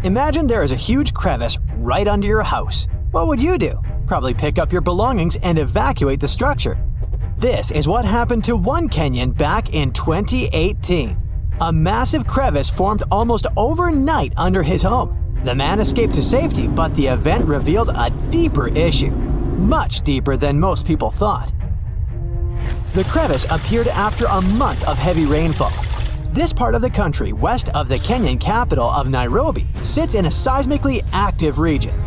Imagine there is a huge crevice right under your house. What would you do? Probably pick up your belongings and evacuate the structure. This is what happened to one Kenyan back in 2018. A massive crevice formed almost overnight under his home. The man escaped to safety, but the event revealed a deeper issue, much deeper than most people thought. The crevice appeared after a month of heavy rainfall. This part of the country, west of the Kenyan capital of Nairobi, sits in a seismically active region.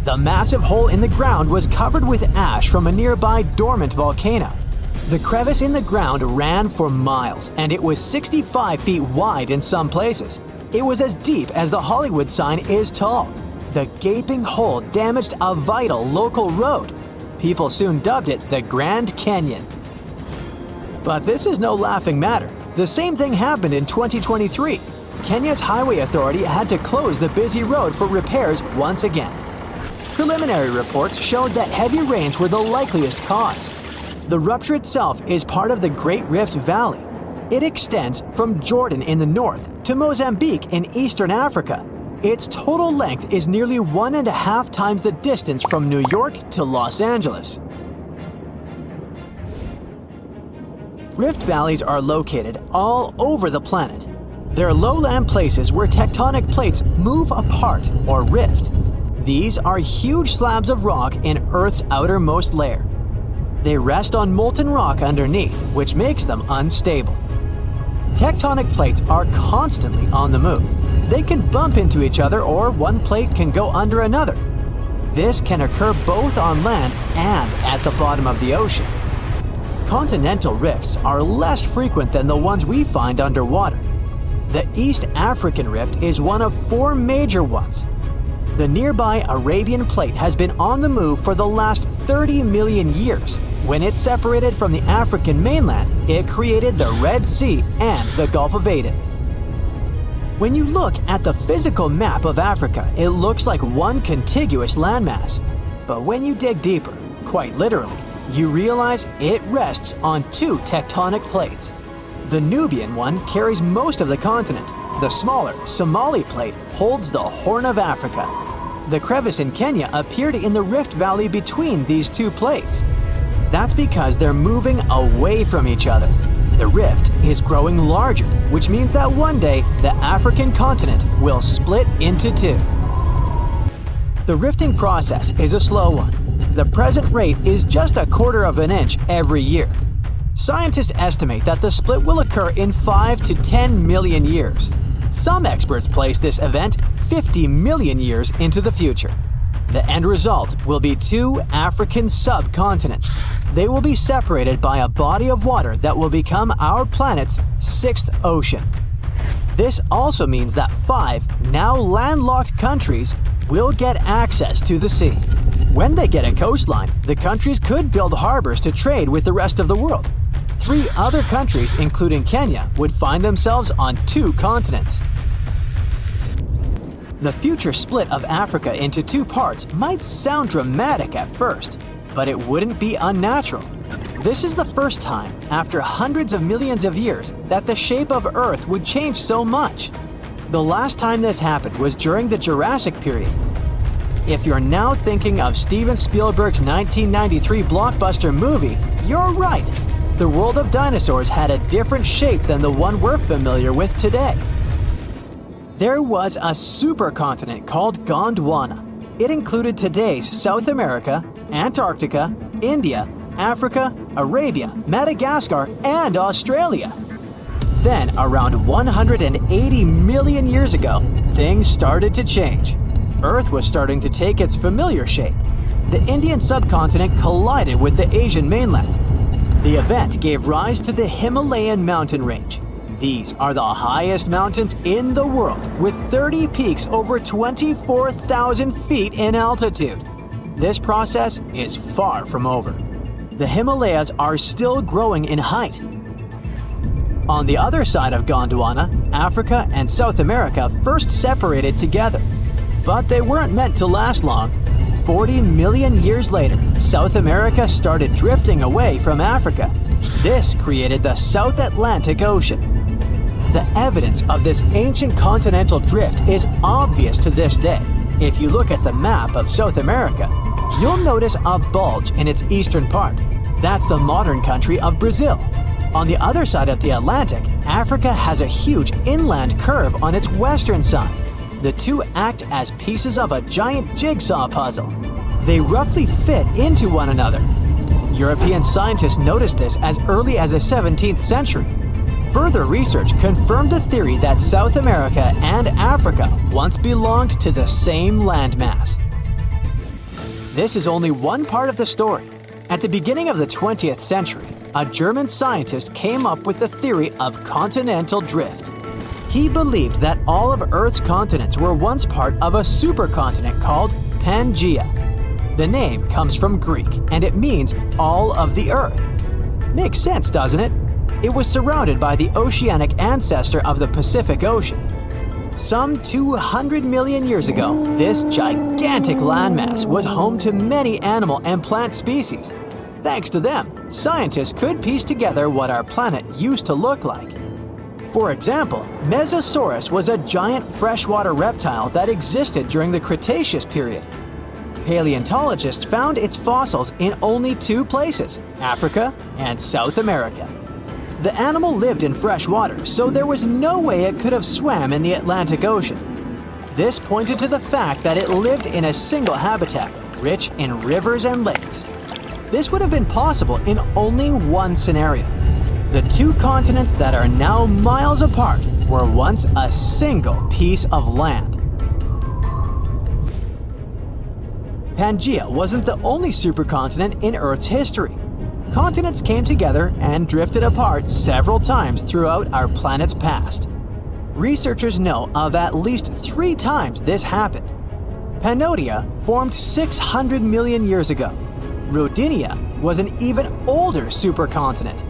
The massive hole in the ground was covered with ash from a nearby dormant volcano. The crevice in the ground ran for miles, and it was 65 feet wide in some places. It was as deep as the Hollywood sign is tall. The gaping hole damaged a vital local road. People soon dubbed it the Grand Canyon. But this is no laughing matter. The same thing happened in 2023. Kenya's highway authority had to close the busy road for repairs once again. Preliminary reports showed that heavy rains were the likeliest cause. The rupture itself is part of the Great Rift Valley. It extends from Jordan in the north to Mozambique in eastern Africa. Its total length is nearly 1.5 times the distance from New York to Los Angeles. Rift valleys are located all over the planet. They're lowland places where tectonic plates move apart or rift. These are huge slabs of rock in Earth's outermost layer. They rest on molten rock underneath, which makes them unstable. Tectonic plates are constantly on the move. They can bump into each other, or one plate can go under another. This can occur both on land and at the bottom of the ocean. Continental rifts are less frequent than the ones we find underwater. The East African Rift is one of 4 major ones. The nearby Arabian Plate has been on the move for the last 30 million years. When it separated from the African mainland, it created the Red Sea and the Gulf of Aden. When you look at the physical map of Africa, it looks like one contiguous landmass. But when you dig deeper, quite literally, you realize it rests on 2 tectonic plates. The Nubian one carries most of the continent. The smaller Somali plate holds the Horn of Africa. The crevice in Kenya appeared in the rift valley between these 2 plates. That's because they're moving away from each other. The rift is growing larger, which means that one day the African continent will split into 2. The rifting process is a slow one. The present rate is just 1/4 of an inch every year. Scientists estimate that the split will occur in 5 to 10 million years. Some experts place this event 50 million years into the future. The end result will be 2 African subcontinents. They will be separated by a body of water that will become our planet's 6th ocean. This also means that 5 now landlocked countries will get access to the sea. When they get a coastline, the countries could build harbors to trade with the rest of the world. 3 other countries, including Kenya, would find themselves on 2 continents. The future split of Africa into 2 parts might sound dramatic at first, but it wouldn't be unnatural. This is the first time, after hundreds of millions of years, that the shape of Earth would change so much. The last time this happened was during the Jurassic period. If you're now thinking of Steven Spielberg's 1993 blockbuster movie, you're right. The world of dinosaurs had a different shape than the one we're familiar with today. There was a supercontinent called Gondwana. It included today's South America, Antarctica, India, Africa, Arabia, Madagascar, and Australia. Then, around 180 million years ago, things started to change. Earth was starting to take its familiar shape. The Indian subcontinent collided with the Asian mainland. The event gave rise to the Himalayan mountain range. These are the highest mountains in the world, with 30 peaks over 24,000 feet in altitude. This process is far from over. The Himalayas are still growing in height. On the other side of Gondwana, Africa and South America first separated together. But they weren't meant to last long. 40 million years later, South America started drifting away from Africa. This created the South Atlantic Ocean. The evidence of this ancient continental drift is obvious to this day. If you look at the map of South America, you'll notice a bulge in its eastern part. That's the modern country of Brazil. On the other side of the Atlantic, Africa has a huge inland curve on its western side. The two act as pieces of a giant jigsaw puzzle. They roughly fit into one another. European scientists noticed this as early as the 17th century. Further research confirmed the theory that South America and Africa once belonged to the same landmass. This is only one part of the story. At the beginning of the 20th century, a German scientist came up with the theory of continental drift. He believed that all of Earth's continents were once part of a supercontinent called Pangaea. The name comes from Greek, and it means all of the Earth. Makes sense, doesn't it? It was surrounded by the oceanic ancestor of the Pacific Ocean. Some 200 million years ago, this gigantic landmass was home to many animal and plant species. Thanks to them, scientists could piece together what our planet used to look like. For example, Mesosaurus was a giant freshwater reptile that existed during the Cretaceous period. Paleontologists found its fossils in only two places, Africa and South America. The animal lived in fresh water, so there was no way it could have swam in the Atlantic Ocean. This pointed to the fact that it lived in a single habitat, rich in rivers and lakes. This would have been possible in only one scenario. The two continents that are now miles apart were once a single piece of land. Pangaea wasn't the only supercontinent in Earth's history. Continents came together and drifted apart several times throughout our planet's past. Researchers know of at least 3 times this happened. Pangaea formed 600 million years ago. Rodinia was an even older supercontinent.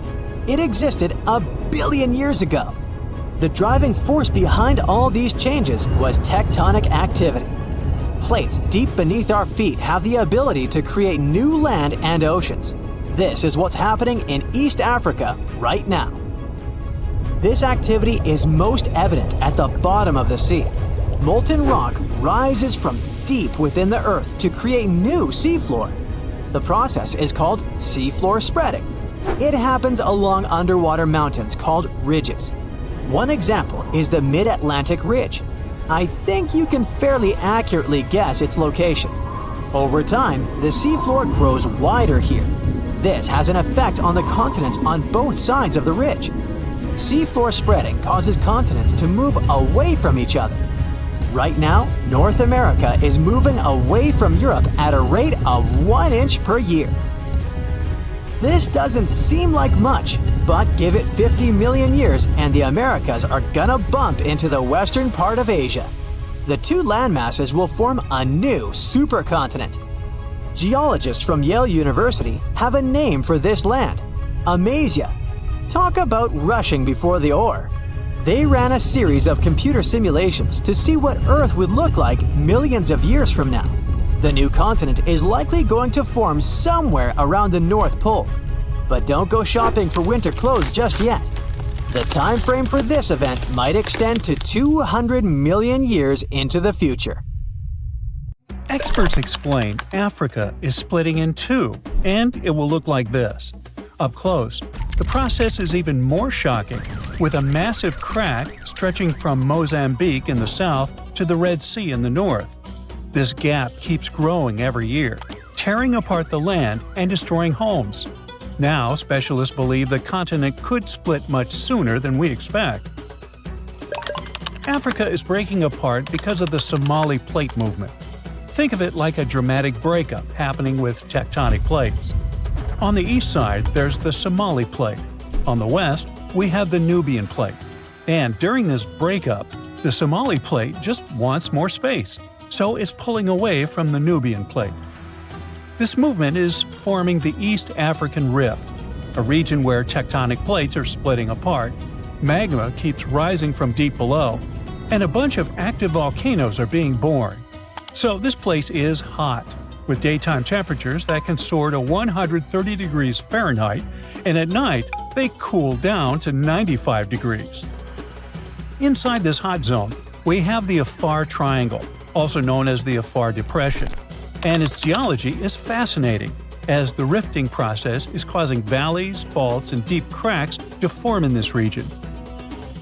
It existed a billion years ago. The driving force behind all these changes was tectonic activity. Plates deep beneath our feet have the ability to create new land and oceans. This is what's happening in East Africa right now. This activity is most evident at the bottom of the sea. Molten rock rises from deep within the Earth to create new seafloor. The process is called seafloor spreading. It happens along underwater mountains called ridges. One example is the Mid-Atlantic Ridge. I think you can fairly accurately guess its location. Over time, the seafloor grows wider here. This has an effect on the continents on both sides of the ridge. Seafloor spreading causes continents to move away from each other. Right now, North America is moving away from Europe at a rate of 1 inch per year. This doesn't seem like much, but give it 50 million years and the Americas are gonna bump into the western part of Asia. The two landmasses will form a new supercontinent. Geologists from Yale University have a name for this land, Amasia. Talk about rushing before the ore. They ran a series of computer simulations to see what Earth would look like millions of years from now. The new continent is likely going to form somewhere around the North Pole. But don't go shopping for winter clothes just yet. The time frame for this event might extend to 200 million years into the future. Experts explain Africa is splitting in two, and it will look like this. Up close, the process is even more shocking, with a massive crack stretching from Mozambique in the south to the Red Sea in the north. This gap keeps growing every year, tearing apart the land and destroying homes. Now, specialists believe the continent could split much sooner than we expect. Africa is breaking apart because of the Somali Plate movement. Think of it like a dramatic breakup happening with tectonic plates. On the east side, there's the Somali Plate. On the west, we have the Nubian Plate. And during this breakup, the Somali Plate just wants more space, so it's pulling away from the Nubian Plate. This movement is forming the East African Rift, a region where tectonic plates are splitting apart, magma keeps rising from deep below, and a bunch of active volcanoes are being born. So this place is hot, with daytime temperatures that can soar to 130 degrees Fahrenheit, and at night they cool down to 95 degrees. Inside this hot zone, we have the Afar Triangle, also known as the Afar Depression. And its geology is fascinating, as the rifting process is causing valleys, faults, and deep cracks to form in this region.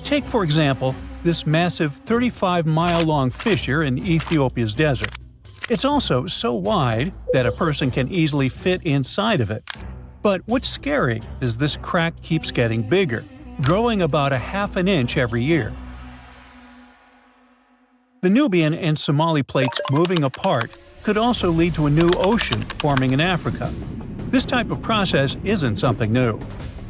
Take, for example, this massive 35-mile-long fissure in Ethiopia's desert. It's also so wide that a person can easily fit inside of it. But what's scary is this crack keeps getting bigger, growing about a half an inch every year. The Nubian and Somali plates moving apart could also lead to a new ocean forming in Africa. This type of process isn't something new.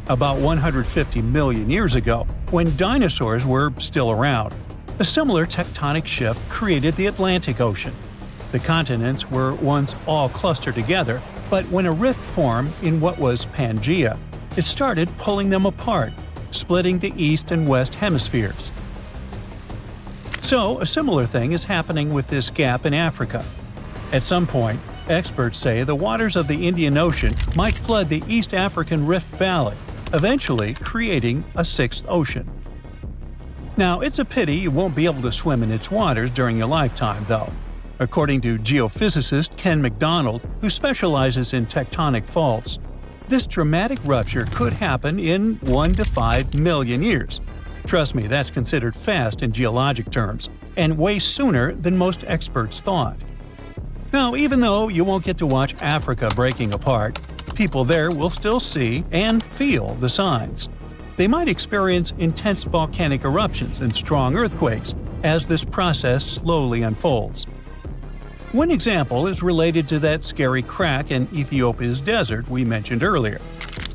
About 150 million years ago, when dinosaurs were still around, a similar tectonic shift created the Atlantic Ocean. The continents were once all clustered together, but when a rift formed in what was Pangaea, it started pulling them apart, splitting the east and west hemispheres. So, a similar thing is happening with this gap in Africa. At some point, experts say the waters of the Indian Ocean might flood the East African Rift Valley, eventually creating a sixth ocean. Now, it's a pity you won't be able to swim in its waters during your lifetime, though. According to geophysicist Ken McDonald, who specializes in tectonic faults, this dramatic rupture could happen in 1 to 5 million years. Trust me, that's considered fast in geologic terms, and way sooner than most experts thought. Now, even though you won't get to watch Africa breaking apart, people there will still see and feel the signs. They might experience intense volcanic eruptions and strong earthquakes as this process slowly unfolds. One example is related to that scary crack in Ethiopia's desert we mentioned earlier.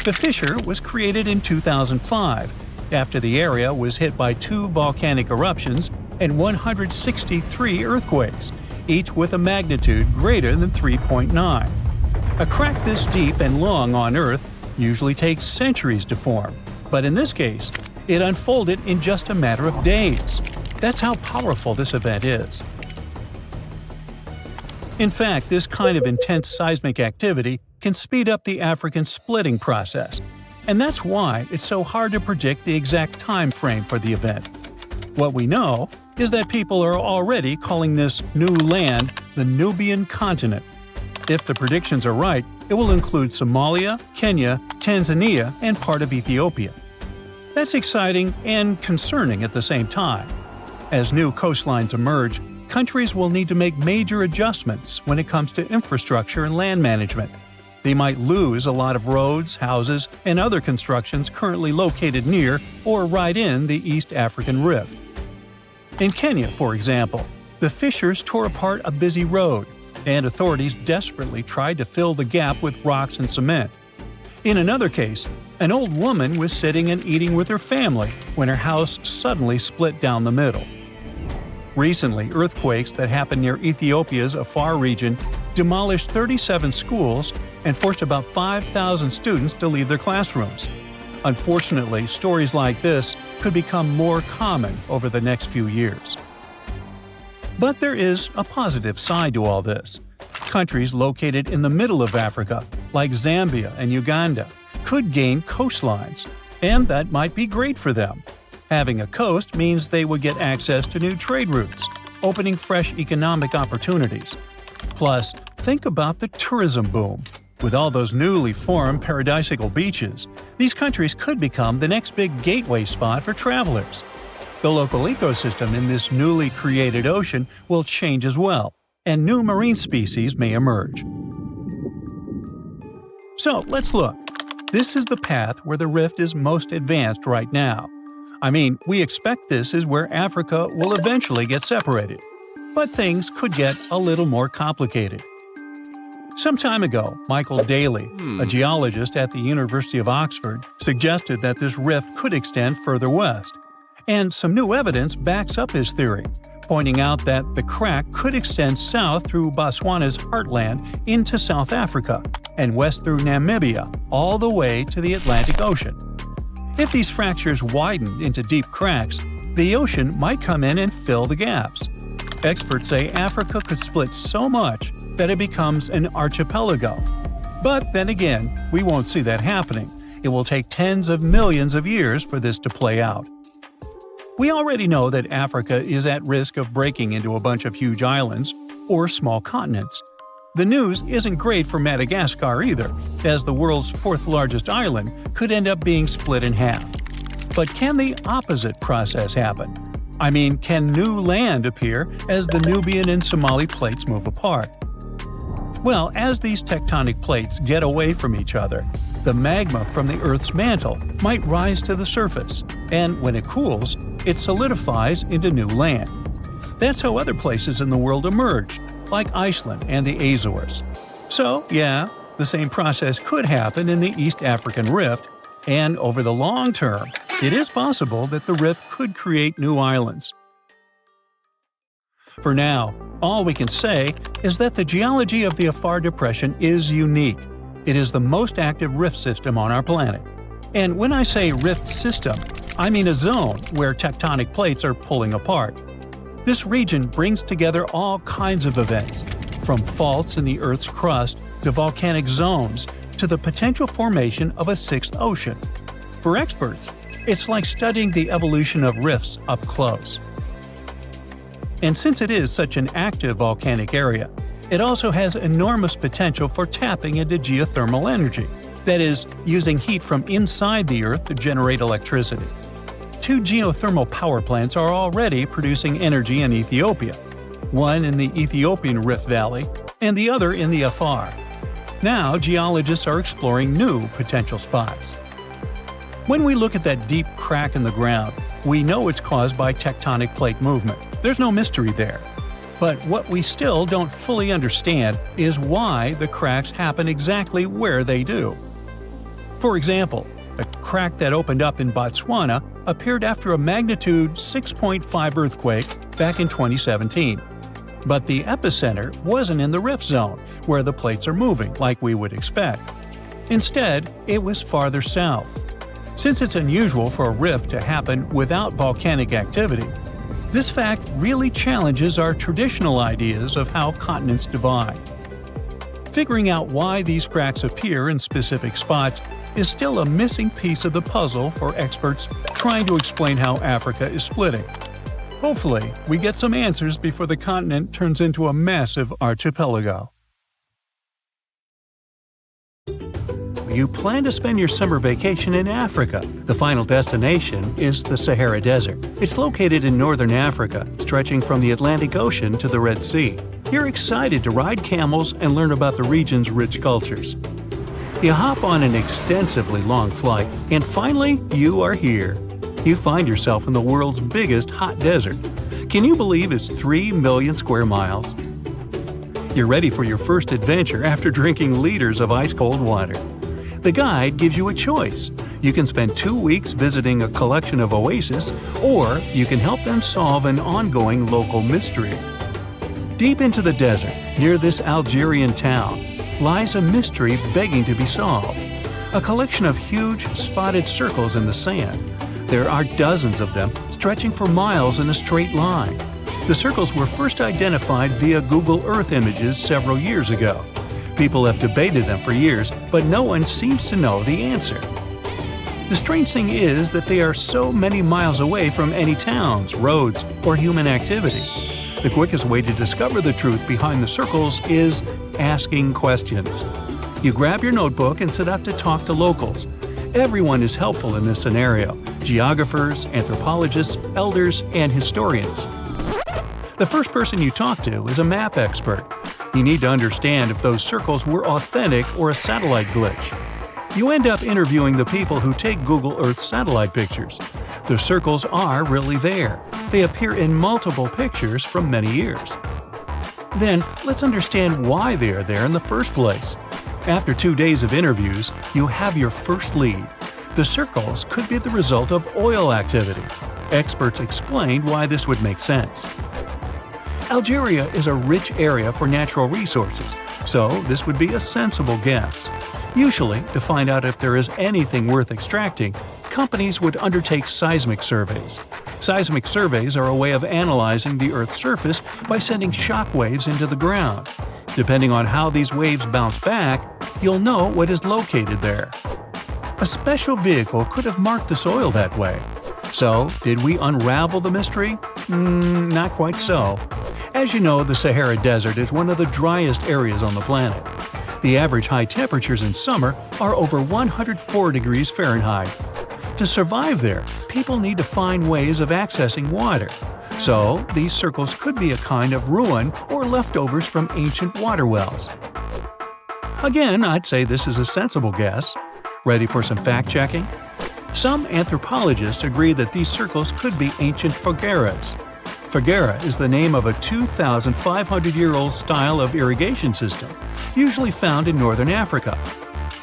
The fissure was created in 2005, after the area was hit by 2 volcanic eruptions and 163 earthquakes, each with a magnitude greater than 3.9. A crack this deep and long on Earth usually takes centuries to form, but in this case, it unfolded in just a matter of days. That's how powerful this event is. In fact, this kind of intense seismic activity can speed up the African splitting process, and that's why it's so hard to predict the exact time frame for the event. What we know is that people are already calling this new land the Nubian continent. If the predictions are right, it will include Somalia, Kenya, Tanzania, and part of Ethiopia. That's exciting and concerning at the same time. As new coastlines emerge, countries will need to make major adjustments when it comes to infrastructure and land management. They might lose a lot of roads, houses, and other constructions currently located near or right in the East African Rift. In Kenya, for example, the fissures tore apart a busy road, and authorities desperately tried to fill the gap with rocks and cement. In another case, an old woman was sitting and eating with her family when her house suddenly split down the middle. Recently, earthquakes that happened near Ethiopia's Afar region demolished 37 schools and forced about 5,000 students to leave their classrooms. Unfortunately, stories like this could become more common over the next few years. But there is a positive side to all this. Countries located in the middle of Africa, like Zambia and Uganda, could gain coastlines, and that might be great for them. Having a coast means they would get access to new trade routes, opening fresh economic opportunities. Plus, think about the tourism boom. With all those newly formed paradisical beaches, these countries could become the next big gateway spot for travelers. The local ecosystem in this newly created ocean will change as well, and new marine species may emerge. So, let's look. This is the path where the rift is most advanced right now. I mean, we expect this is where Africa will eventually get separated. But things could get a little more complicated. Some time ago, Michael Daly, a geologist at the University of Oxford, suggested that this rift could extend further west. And some new evidence backs up his theory, pointing out that the crack could extend south through Botswana's heartland into South Africa, and west through Namibia, all the way to the Atlantic Ocean. If these fractures widened into deep cracks, the ocean might come in and fill the gaps. Experts say Africa could split so much that it becomes an archipelago. But then again, we won't see that happening. It will take tens of millions of years for this to play out. We already know that Africa is at risk of breaking into a bunch of huge islands or small continents. The news isn't great for Madagascar either, as the world's fourth largest island could end up being split in half. But can the opposite process happen? I mean, can new land appear as the Nubian and Somali plates move apart? Well, as these tectonic plates get away from each other, the magma from the Earth's mantle might rise to the surface, and when it cools, it solidifies into new land. That's how other places in the world emerged, like Iceland and the Azores. So, yeah, the same process could happen in the East African Rift, and over the long term, it is possible that the rift could create new islands. For now, all we can say is that the geology of the Afar Depression is unique. It is the most active rift system on our planet. And when I say rift system, I mean a zone where tectonic plates are pulling apart. This region brings together all kinds of events, from faults in the Earth's crust to volcanic zones to the potential formation of a sixth ocean. For experts, it's like studying the evolution of rifts up close. And since it is such an active volcanic area, it also has enormous potential for tapping into geothermal energy, that is, using heat from inside the Earth to generate electricity. 2 geothermal power plants are already producing energy in Ethiopia, one in the Ethiopian Rift Valley and the other in the Afar. Now, geologists are exploring new potential spots. When we look at that deep crack in the ground, we know it's caused by tectonic plate movement. There's no mystery there. But what we still don't fully understand is why the cracks happen exactly where they do. For example, a crack that opened up in Botswana appeared after a magnitude 6.5 earthquake back in 2017. But the epicenter wasn't in the rift zone, where the plates are moving like we would expect. Instead, it was farther south. Since it's unusual for a rift to happen without volcanic activity, this fact really challenges our traditional ideas of how continents divide. Figuring out why these cracks appear in specific spots is still a missing piece of the puzzle for experts trying to explain how Africa is splitting. Hopefully, we get some answers before the continent turns into a massive archipelago. You plan to spend your summer vacation in Africa. The final destination is the Sahara Desert. It's located in northern Africa, stretching from the Atlantic Ocean to the Red Sea. You're excited to ride camels and learn about the region's rich cultures. You hop on an extensively long flight, and finally, you are here. You find yourself in the world's biggest hot desert. Can you believe it's 3 million square miles? You're ready for your first adventure after drinking liters of ice-cold water. The guide gives you a choice. You can spend 2 weeks visiting a collection of oases, or you can help them solve an ongoing local mystery. Deep into the desert, near this Algerian town, lies a mystery begging to be solved. A collection of huge, spotted circles in the sand. There are dozens of them, stretching for miles in a straight line. The circles were first identified via Google Earth images several years ago. People have debated them for years, but no one seems to know the answer. The strange thing is that they are so many miles away from any towns, roads, or human activity. The quickest way to discover the truth behind the circles is asking questions. You grab your notebook and set out to talk to locals. Everyone is helpful in this scenario: geographers, anthropologists, elders, and historians. The first person you talk to is a map expert. You need to understand if those circles were authentic or a satellite glitch. You end up interviewing the people who take Google Earth satellite pictures. The circles are really there. They appear in multiple pictures from many years. Then, let's understand why they are there in the first place. After 2 days of interviews, you have your first lead. The circles could be the result of oil activity. Experts explained why this would make sense. Algeria is a rich area for natural resources, so this would be a sensible guess. Usually, to find out if there is anything worth extracting, companies would undertake seismic surveys. Seismic surveys are a way of analyzing the Earth's surface by sending shock waves into the ground. Depending on how these waves bounce back, you'll know what is located there. A special vehicle could have marked the soil that way. So, did we unravel the mystery? Not quite so. As you know, the Sahara Desert is one of the driest areas on the planet. The average high temperatures in summer are over 104 degrees Fahrenheit. To survive there, people need to find ways of accessing water. So, these circles could be a kind of ruin or leftovers from ancient water wells. Again, I'd say this is a sensible guess. Ready for some fact-checking? Some anthropologists agree that these circles could be ancient fogueras. Foguera is the name of a 2,500-year-old style of irrigation system, usually found in northern Africa.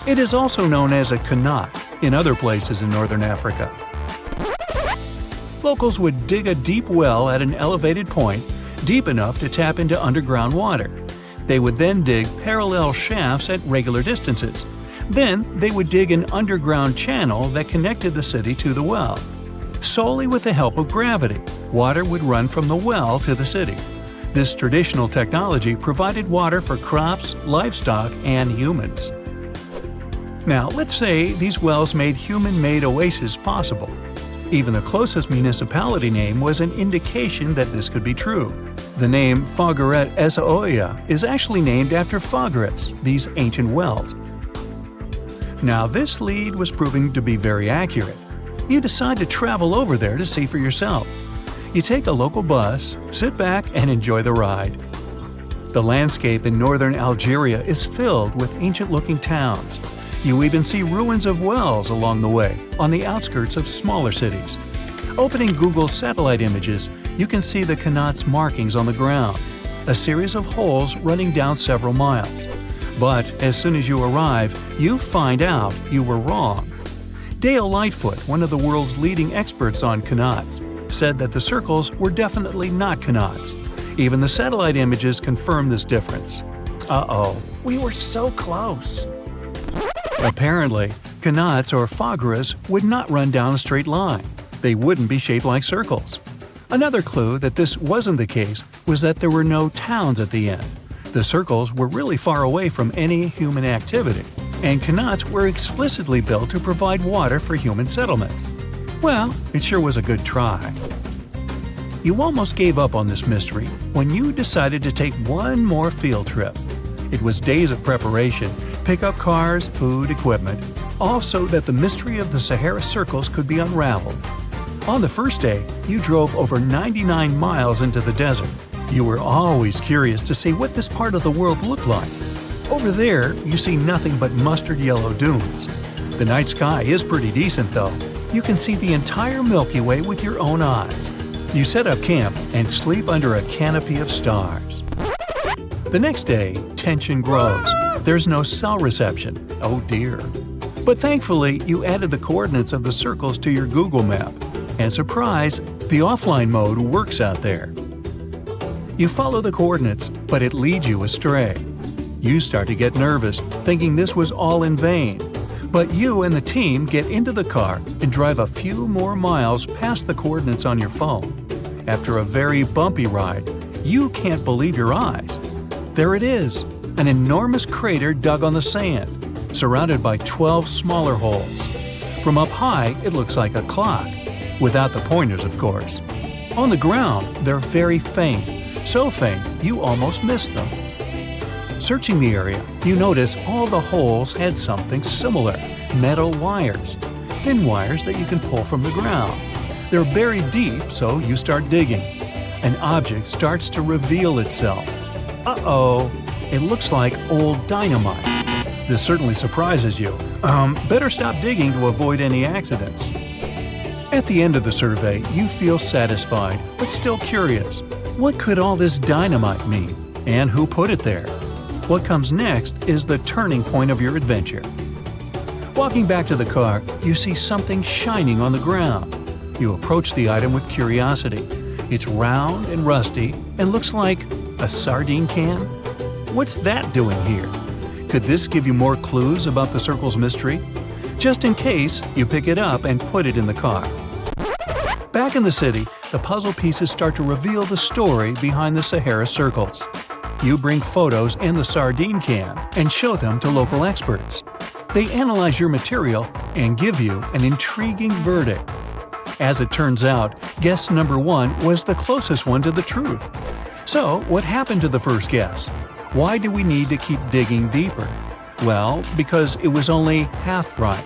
It is also known as a qanat in other places in northern Africa. Locals would dig a deep well at an elevated point, deep enough to tap into underground water. They would then dig parallel shafts at regular distances. Then, they would dig an underground channel that connected the city to the well. Solely with the help of gravity, water would run from the well to the city. This traditional technology provided water for crops, livestock, and humans. Now, let's say these wells made human-made oases possible. Even the closest municipality name was an indication that this could be true. The name Fogueret Esaoia is actually named after Fogueras, these ancient wells. Now, this lead was proving to be very accurate. You decide to travel over there to see for yourself. You take a local bus, sit back, and enjoy the ride. The landscape in northern Algeria is filled with ancient-looking towns. You even see ruins of wells along the way, on the outskirts of smaller cities. Opening Google's satellite images, you can see the qanat's markings on the ground, a series of holes running down several miles. But as soon as you arrive, you find out you were wrong. Dale Lightfoot, one of the world's leading experts on qanats, said that the circles were definitely not qanats. Even the satellite images confirm this difference. Uh-oh, we were so close. Apparently, qanats or fogueras would not run down a straight line. They wouldn't be shaped like circles. Another clue that this wasn't the case was that there were no towns at the end. The circles were really far away from any human activity, and qanats were explicitly built to provide water for human settlements. Well, it sure was a good try. You almost gave up on this mystery when you decided to take one more field trip. It was days of preparation, pick up cars, food, equipment, all so that the mystery of the Sahara Circles could be unraveled. On the first day, you drove over 99 miles into the desert. You were always curious to see what this part of the world looked like. Over there, you see nothing but mustard yellow dunes. The night sky is pretty decent though. You can see the entire Milky Way with your own eyes. You set up camp and sleep under a canopy of stars. The next day, tension grows. There's no cell reception. Oh dear. But thankfully, you added the coordinates of the circles to your Google map. And surprise, the offline mode works out there. You follow the coordinates, but it leads you astray. You start to get nervous, thinking this was all in vain. But you and the team get into the car and drive a few more miles past the coordinates on your phone. After a very bumpy ride, you can't believe your eyes. There it is, an enormous crater dug on the sand, surrounded by 12 smaller holes. From up high, it looks like a clock, without the pointers, of course. On the ground, they're very faint, so faint you almost miss them. Searching the area, you notice all the holes had something similar, metal wires, thin wires that you can pull from the ground. They're buried deep, so you start digging. An object starts to reveal itself. Uh-oh, it looks like old dynamite. This certainly surprises you. Better stop digging to avoid any accidents. At the end of the survey, you feel satisfied, but still curious. What could all this dynamite mean? And who put it there? What comes next is the turning point of your adventure. Walking back to the car, you see something shining on the ground. You approach the item with curiosity. It's round and rusty and looks like a sardine can? What's that doing here? Could this give you more clues about the circle's mystery? Just in case, you pick it up and put it in the car. Back in the city, the puzzle pieces start to reveal the story behind the Sahara Circles. You bring photos and the sardine can and show them to local experts. They analyze your material and give you an intriguing verdict. As it turns out, guess number 1 was the closest one to the truth. So, what happened to the first guess? Why do we need to keep digging deeper? Well, because it was only half right.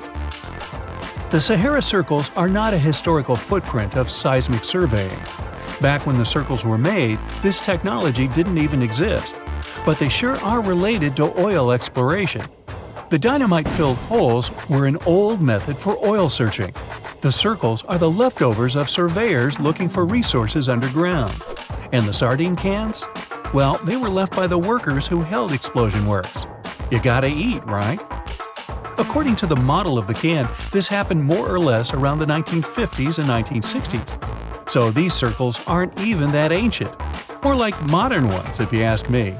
The Sahara circles are not a historical footprint of seismic surveying. Back when the circles were made, this technology didn't even exist. But they sure are related to oil exploration. The dynamite-filled holes were an old method for oil searching. The circles are the leftovers of surveyors looking for resources underground. And the sardine cans? Well, they were left by the workers who held explosion works. You gotta eat, right? According to the model of the can, this happened more or less around the 1950s and 1960s. So these circles aren't even that ancient. More like modern ones, if you ask me.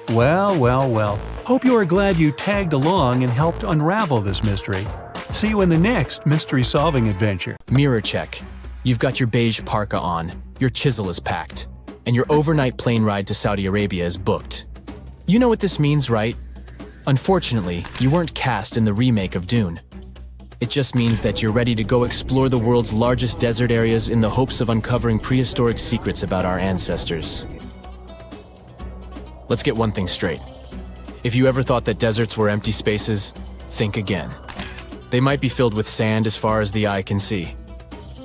Well. Hope you are glad you tagged along and helped unravel this mystery. See you in the next mystery-solving adventure. Mirror check. You've got your beige parka on, your chisel is packed, and your overnight plane ride to Saudi Arabia is booked. You know what this means, right? Unfortunately, you weren't cast in the remake of Dune. It just means that you're ready to go explore the world's largest desert areas in the hopes of uncovering prehistoric secrets about our ancestors. Let's get one thing straight. If you ever thought that deserts were empty spaces, think again. They might be filled with sand as far as the eye can see,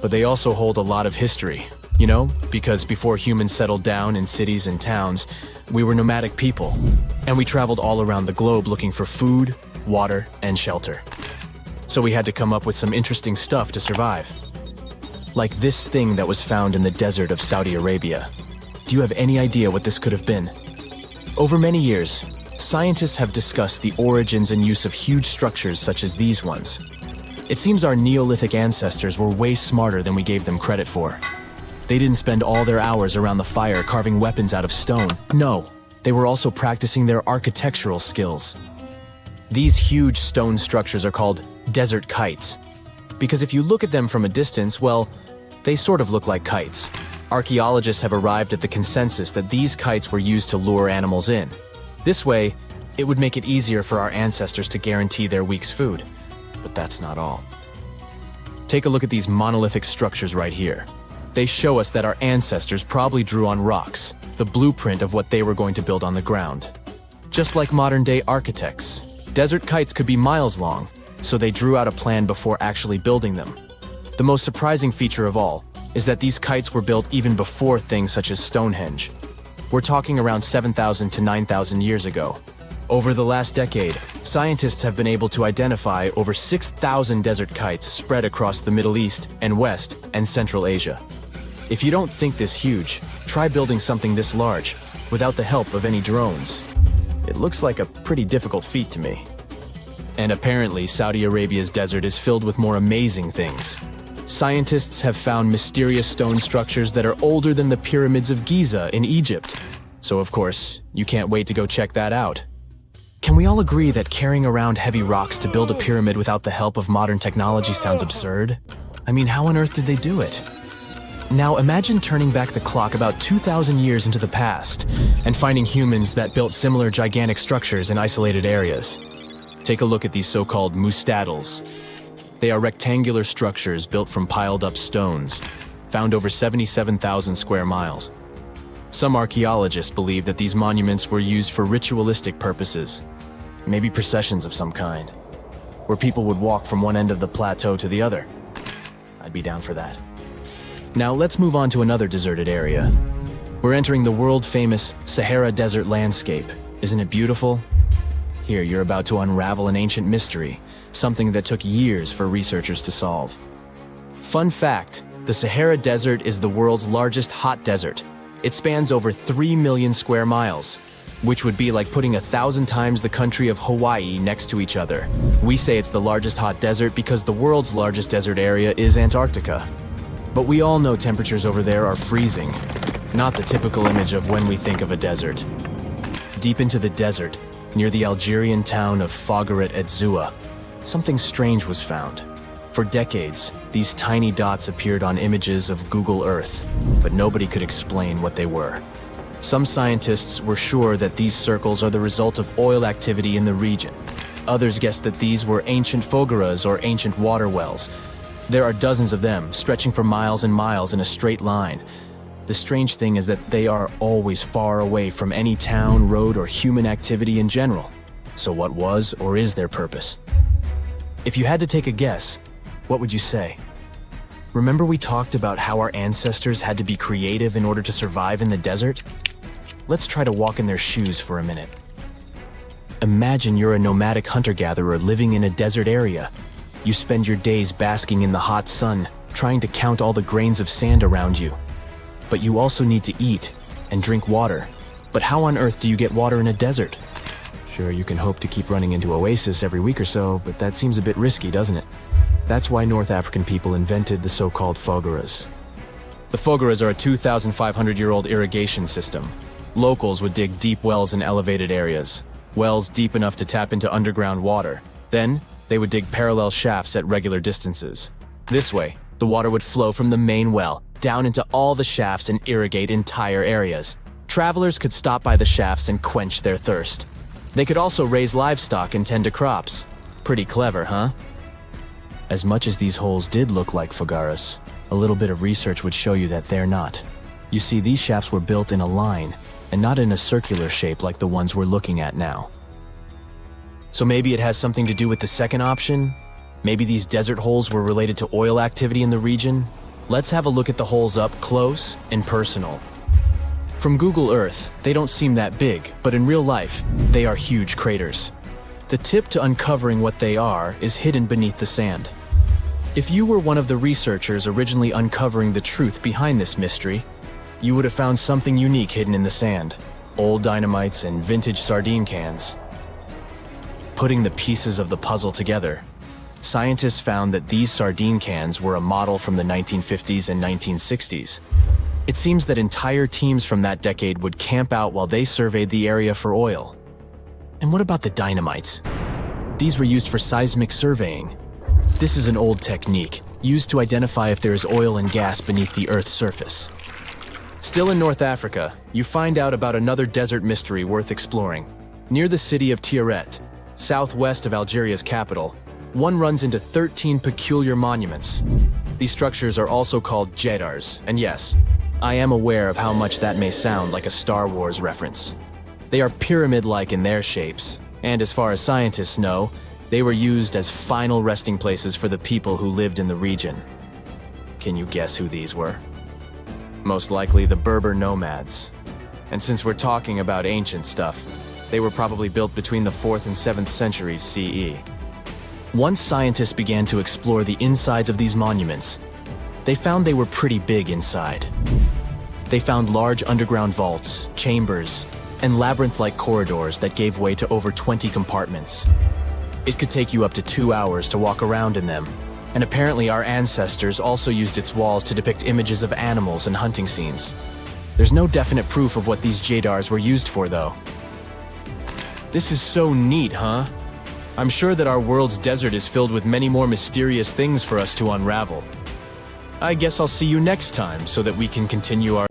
but they also hold a lot of history, you know, because before humans settled down in cities and towns, we were nomadic people, and we traveled all around the globe looking for food, water, and shelter. So we had to come up with some interesting stuff to survive. Like this thing that was found in the desert of Saudi Arabia. Do you have any idea what this could have been? Over many years, scientists have discussed the origins and use of huge structures such as these ones. It seems our Neolithic ancestors were way smarter than we gave them credit for. They didn't spend all their hours around the fire carving weapons out of stone. No, they were also practicing their architectural skills. These huge stone structures are called desert kites, because if you look at them from a distance, well, they sort of look like kites. Archaeologists have arrived at the consensus that these kites were used to lure animals in. This way, it would make it easier for our ancestors to guarantee their week's food. But that's not all. Take a look at these monolithic structures right here. They show us that our ancestors probably drew on rocks, the blueprint of what they were going to build on the ground. Just like modern-day architects, desert kites could be miles long, so they drew out a plan before actually building them. The most surprising feature of all is that these kites were built even before things such as Stonehenge. We're talking around 7,000 to 9,000 years ago. Over the last decade, scientists have been able to identify over 6,000 desert kites spread across the Middle East and West and Central Asia. If you don't think this huge, try building something this large without the help of any drones. It looks like a pretty difficult feat to me. And apparently, Saudi Arabia's desert is filled with more amazing things. Scientists have found mysterious stone structures that are older than the pyramids of Giza in Egypt. So of course, you can't wait to go check that out. Can we all agree that carrying around heavy rocks to build a pyramid without the help of modern technology sounds absurd? I mean, how on earth did they do it? Now imagine turning back the clock about 2,000 years into the past and finding humans that built similar gigantic structures in isolated areas. Take a look at these so-called Mustatils. They are rectangular structures built from piled-up stones, found over 77,000 square miles. Some archaeologists believe that these monuments were used for ritualistic purposes, maybe processions of some kind, where people would walk from one end of the plateau to the other. I'd be down for that. Now let's move on to another deserted area. We're entering the world-famous Sahara Desert landscape. Isn't it beautiful? Here, you're about to unravel an ancient mystery, something that took years for researchers to solve. Fun fact, the Sahara Desert is the world's largest hot desert. It spans over 3 million square miles, which would be like putting 1,000 times the country of Hawaii next to each other. We say it's the largest hot desert because the world's largest desert area is Antarctica. But we all know temperatures over there are freezing, not the typical image of when we think of a desert. Deep into the desert, near the Algerian town of Fougeret et Zoua, something strange was found. For decades, these tiny dots appeared on images of Google Earth, but nobody could explain what they were. Some scientists were sure that these circles are the result of oil activity in the region. Others guessed that these were ancient fogeras or ancient water wells. There are dozens of them, stretching for miles and miles in a straight line. The strange thing is that they are always far away from any town, road, or human activity in general. So what was or is their purpose? If you had to take a guess, what would you say? Remember we talked about how our ancestors had to be creative in order to survive in the desert? Let's try to walk in their shoes for a minute. Imagine you're a nomadic hunter-gatherer living in a desert area. You spend your days basking in the hot sun, trying to count all the grains of sand around you. But you also need to eat and drink water. But how on earth do you get water in a desert? Sure, you can hope to keep running into oasis every week or so, but that seems a bit risky, doesn't it? That's why North African people invented the so-called fogaras. The fogaras are a 2,500-year-old irrigation system. Locals would dig deep wells in elevated areas, wells deep enough to tap into underground water. Then, they would dig parallel shafts at regular distances. This way, the water would flow from the main well down into all the shafts and irrigate entire areas. Travelers could stop by the shafts and quench their thirst. They could also raise livestock and tend to crops. Pretty clever, huh? As much as these holes did look like fogaras, a little bit of research would show you that they're not. You see, these shafts were built in a line, and not in a circular shape like the ones we're looking at now. So maybe it has something to do with the second option? Maybe these desert holes were related to oil activity in the region? Let's have a look at the holes up close and personal. From Google Earth, they don't seem that big, but in real life, they are huge craters. The tip to uncovering what they are is hidden beneath the sand. If you were one of the researchers originally uncovering the truth behind this mystery, you would have found something unique hidden in the sand. Old dynamites and vintage sardine cans. Putting the pieces of the puzzle together, scientists found that these sardine cans were a model from the 1950s and 1960s. It seems that entire teams from that decade would camp out while they surveyed the area for oil. And what about the dynamites? These were used for seismic surveying. This is an old technique, used to identify if there is oil and gas beneath the Earth's surface. Still in North Africa, you find out about another desert mystery worth exploring. Near the city of Tiaret, southwest of Algeria's capital, one runs into 13 peculiar monuments. These structures are also called Jedars, and yes, I am aware of how much that may sound like a Star Wars reference. They are pyramid-like in their shapes, and as far as scientists know, they were used as final resting places for the people who lived in the region. Can you guess who these were? Most likely the Berber nomads. And since we're talking about ancient stuff, they were probably built between the 4th and 7th centuries CE. Once scientists began to explore the insides of these monuments, they found they were pretty big inside. They found large underground vaults, chambers, and labyrinth-like corridors that gave way to over 20 compartments. It could take you up to 2 hours to walk around in them, and apparently our ancestors also used its walls to depict images of animals and hunting scenes. There's no definite proof of what these Jedars were used for, though. This is so neat, huh? I'm sure that our world's desert is filled with many more mysterious things for us to unravel. I guess I'll see you next time so that we can continue our...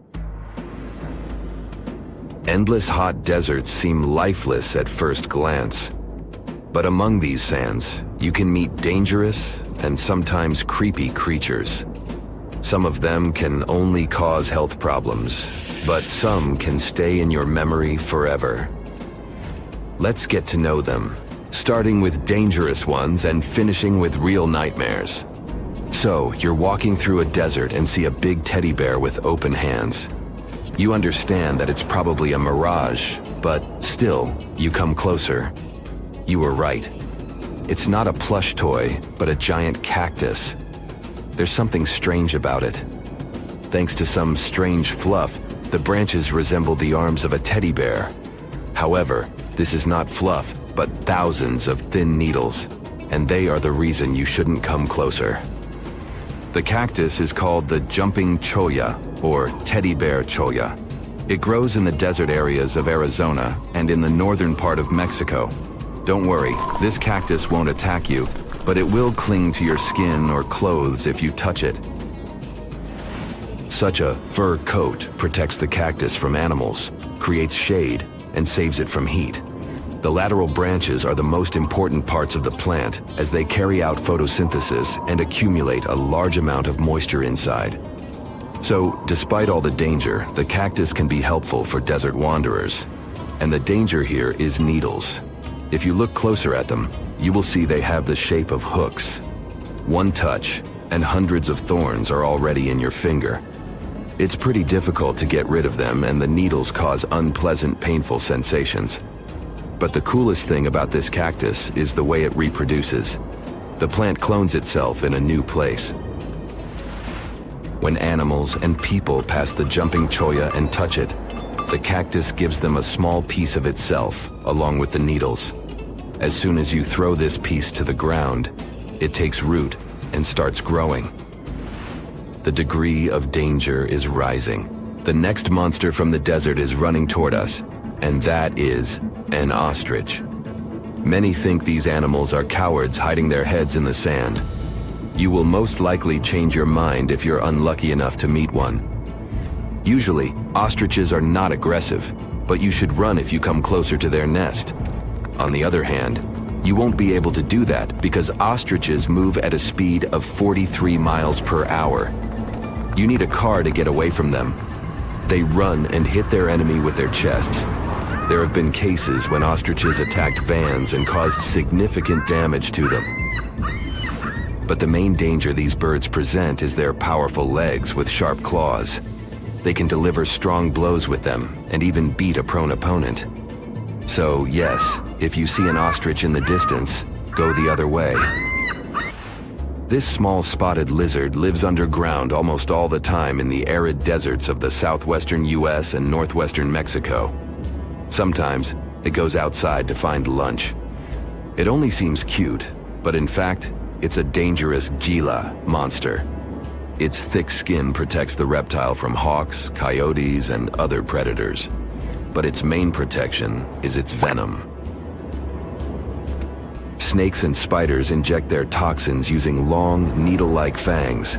Endless hot deserts seem lifeless at first glance. But among these sands, you can meet dangerous and sometimes creepy creatures. Some of them can only cause health problems, but some can stay in your memory forever. Let's get to know them, starting with dangerous ones and finishing with real nightmares. So, you're walking through a desert and see a big teddy bear with open hands. You understand that it's probably a mirage, but still, you come closer. You were right. It's not a plush toy, but a giant cactus. There's something strange about it. Thanks to some strange fluff, the branches resemble the arms of a teddy bear. However, this is not fluff, but thousands of thin needles, and they are the reason you shouldn't come closer. The cactus is called the jumping cholla, or teddy bear cholla. It grows in the desert areas of Arizona and in the northern part of Mexico. Don't worry, this cactus won't attack you, but it will cling to your skin or clothes if you touch it. Such a fur coat protects the cactus from animals, creates shade, and saves it from heat. The lateral branches are the most important parts of the plant as they carry out photosynthesis and accumulate a large amount of moisture inside. So, despite all the danger, the cactus can be helpful for desert wanderers. And the danger here is needles. If you look closer at them, you will see they have the shape of hooks. One touch, and hundreds of thorns are already in your finger. It's pretty difficult to get rid of them, and the needles cause unpleasant, painful sensations. But the coolest thing about this cactus is the way it reproduces. The plant clones itself in a new place. When animals and people pass the jumping cholla and touch it, the cactus gives them a small piece of itself, along with the needles. As soon as you throw this piece to the ground, it takes root and starts growing. The degree of danger is rising. The next monster from the desert is running toward us, and that is an ostrich. Many think these animals are cowards hiding their heads in the sand. You will most likely change your mind if you're unlucky enough to meet one. Usually, ostriches are not aggressive, but you should run if you come closer to their nest. On the other hand, you won't be able to do that because ostriches move at a speed of 43 miles per hour. You need a car to get away from them. They run and hit their enemy with their chests. There have been cases when ostriches attacked vans and caused significant damage to them. But the main danger these birds present is their powerful legs with sharp claws. They can deliver strong blows with them and even beat a prone opponent. So yes, if you see an ostrich in the distance, go the other way. This small spotted lizard lives underground almost all the time in the arid deserts of the southwestern US and northwestern Mexico. Sometimes, it goes outside to find lunch. It only seems cute, but in fact, it's a dangerous Gila monster. Its thick skin protects the reptile from hawks, coyotes, and other predators. But its main protection is its venom. Snakes and spiders inject their toxins using long, needle-like fangs.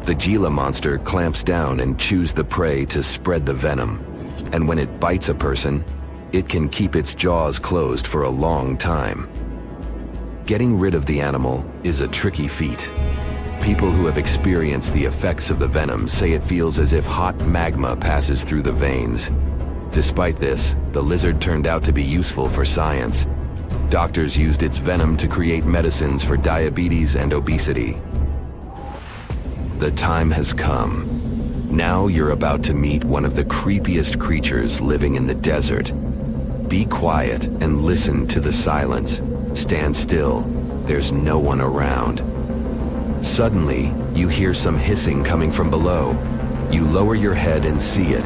The Gila monster clamps down and chews the prey to spread the venom. And when it bites a person, it can keep its jaws closed for a long time. Getting rid of the animal is a tricky feat. People who have experienced the effects of the venom say it feels as if hot magma passes through the veins. Despite this, the lizard turned out to be useful for science. Doctors used its venom to create medicines for diabetes and obesity. The time has come. Now you're about to meet one of the creepiest creatures living in the desert. Be quiet and listen to the silence. Stand still. There's no one around. Suddenly, you hear some hissing coming from below. You lower your head and see it.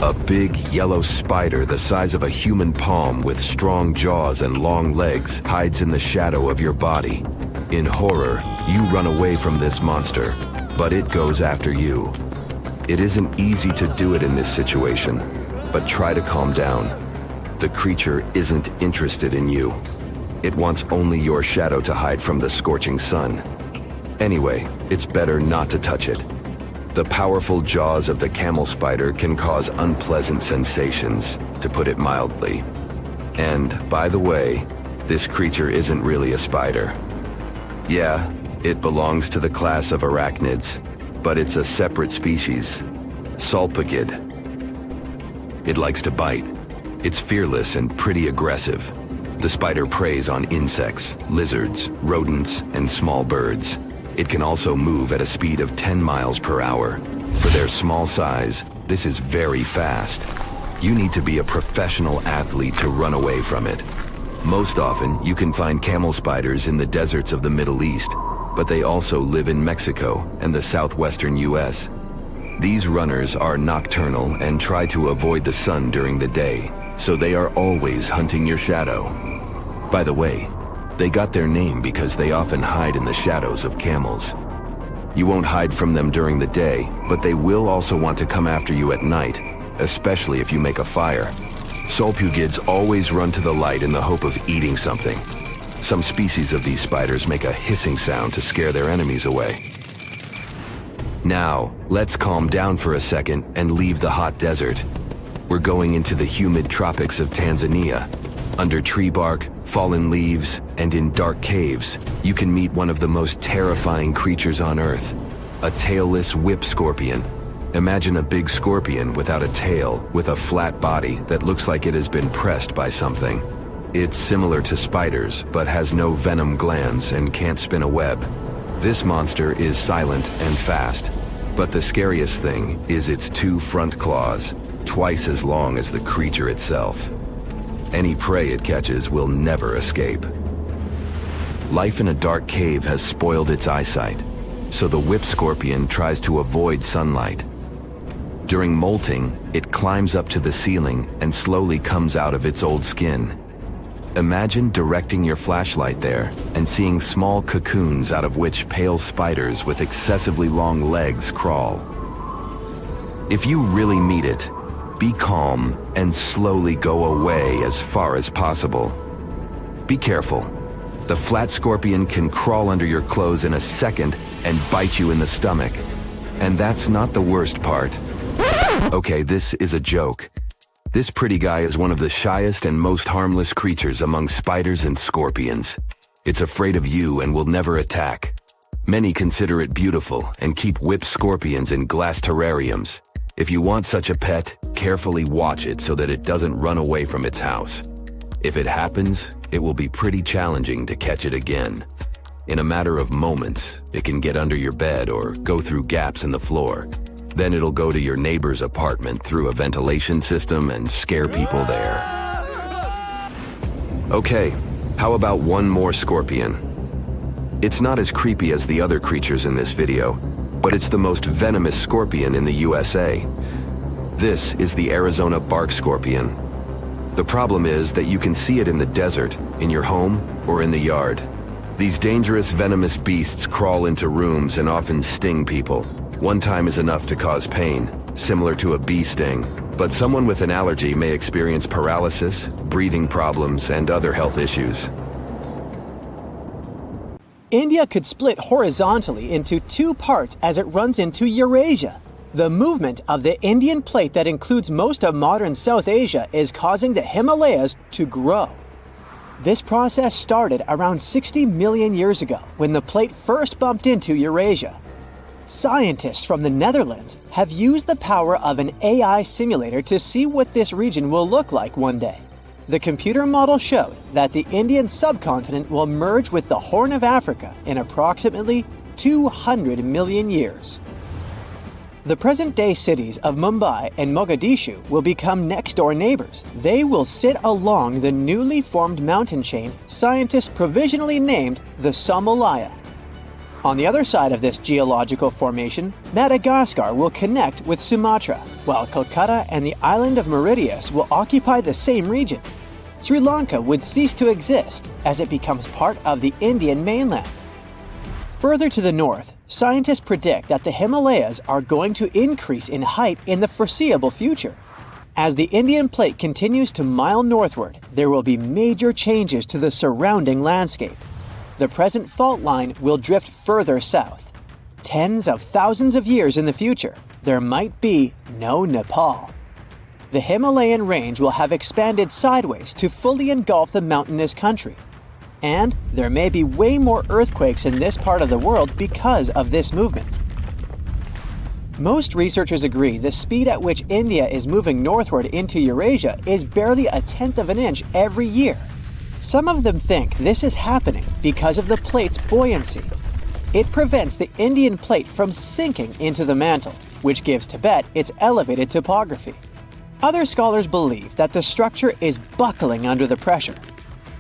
A big yellow spider the size of a human palm with strong jaws and long legs hides in the shadow of your body. In horror, you run away from this monster, but it goes after you. It isn't easy to do it in this situation, but try to calm down. The creature isn't interested in you. It wants only your shadow to hide from the scorching sun. Anyway, it's better not to touch it. The powerful jaws of the camel spider can cause unpleasant sensations, to put it mildly. And, by the way, this creature isn't really a spider. Yeah, it belongs to the class of arachnids, but it's a separate species, Sulpagid. It likes to bite. It's fearless and pretty aggressive. The spider preys on insects, lizards, rodents, and small birds. It can also move at a speed of 10 miles per hour. For their small size, this is very fast. You need to be a professional athlete to run away from it. Most often, you can find camel spiders in the deserts of the Middle East, but they also live in Mexico and the southwestern US. These runners are nocturnal and try to avoid the sun during the day, so they are always hunting your shadow. By the way, they got their name because they often hide in the shadows of camels. You won't hide from them during the day, but they will also want to come after you at night, especially if you make a fire. Sulpugids always run to the light in the hope of eating something. Some species of these spiders make a hissing sound to scare their enemies away. Now, let's calm down for a second and leave the hot desert. We're going into the humid tropics of Tanzania. Under tree bark, fallen leaves, and in dark caves, you can meet one of the most terrifying creatures on Earth, a tailless whip scorpion. Imagine a big scorpion without a tail, with a flat body that looks like it has been pressed by something. It's similar to spiders, but has no venom glands and can't spin a web. This monster is silent and fast, but the scariest thing is its 2 front claws, twice as long as the creature itself. Any prey it catches will never escape. Life in a dark cave has spoiled its eyesight, so the whip scorpion tries to avoid sunlight. During molting, it climbs up to the ceiling and slowly comes out of its old skin. Imagine directing your flashlight there and seeing small cocoons out of which pale spiders with excessively long legs crawl. If you really meet it, be calm and slowly go away as far as possible. Be careful. The flat scorpion can crawl under your clothes in a second and bite you in the stomach. And that's not the worst part. Okay, this is a joke. This pretty guy is one of the shyest and most harmless creatures among spiders and scorpions. It's afraid of you and will never attack. Many consider it beautiful and keep whip scorpions in glass terrariums. If you want such a pet, carefully watch it so that it doesn't run away from its house. If it happens, it will be pretty challenging to catch it again. In a matter of moments, it can get under your bed or go through gaps in the floor. Then it'll go to your neighbor's apartment through a ventilation system and scare people there. Okay, how about one more scorpion? It's not as creepy as the other creatures in this video, but it's the most venomous scorpion in the USA. This is the Arizona bark scorpion. The problem is that you can see it in the desert, in your home, or in the yard. These dangerous venomous beasts crawl into rooms and often sting people. One time is enough to cause pain, similar to a bee sting, but someone with an allergy may experience paralysis, breathing problems, and other health issues. India could split horizontally into 2 parts as it runs into Eurasia. The movement of the Indian plate that includes most of modern South Asia is causing the Himalayas to grow. This process started around 60 million years ago when the plate first bumped into Eurasia. Scientists from the Netherlands have used the power of an AI simulator to see what this region will look like one day. The computer model showed that the Indian subcontinent will merge with the Horn of Africa in approximately 200 million years. The present-day cities of Mumbai and Mogadishu will become next-door neighbors. They will sit along the newly formed mountain chain scientists provisionally named the Somalaya. On the other side of this geological formation, Madagascar will connect with Sumatra, while Calcutta and the island of Mauritius will occupy the same region. Sri Lanka would cease to exist as it becomes part of the Indian mainland. Further to the north, scientists predict that the Himalayas are going to increase in height in the foreseeable future. As the Indian plate continues to mile northward, there will be major changes to the surrounding landscape. The present fault line will drift further south. Tens of thousands of years in the future, there might be no Nepal. The Himalayan range will have expanded sideways to fully engulf the mountainous country. And there may be way more earthquakes in this part of the world because of this movement. Most researchers agree the speed at which India is moving northward into Eurasia is barely 1/10 of an inch every year. Some of them think this is happening because of the plate's buoyancy. It prevents the Indian plate from sinking into the mantle, which gives Tibet its elevated topography. Other scholars believe that the structure is buckling under the pressure.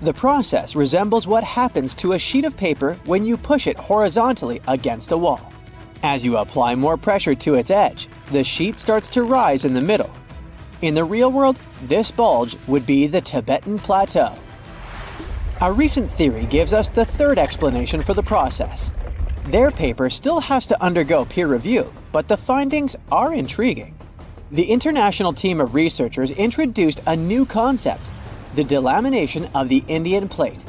The process resembles what happens to a sheet of paper when you push it horizontally against a wall. As you apply more pressure to its edge, the sheet starts to rise in the middle. In the real world, this bulge would be the Tibetan Plateau. A recent theory gives us the third explanation for the process. Their paper still has to undergo peer review, but the findings are intriguing. The international team of researchers introduced a new concept, the delamination of the Indian plate.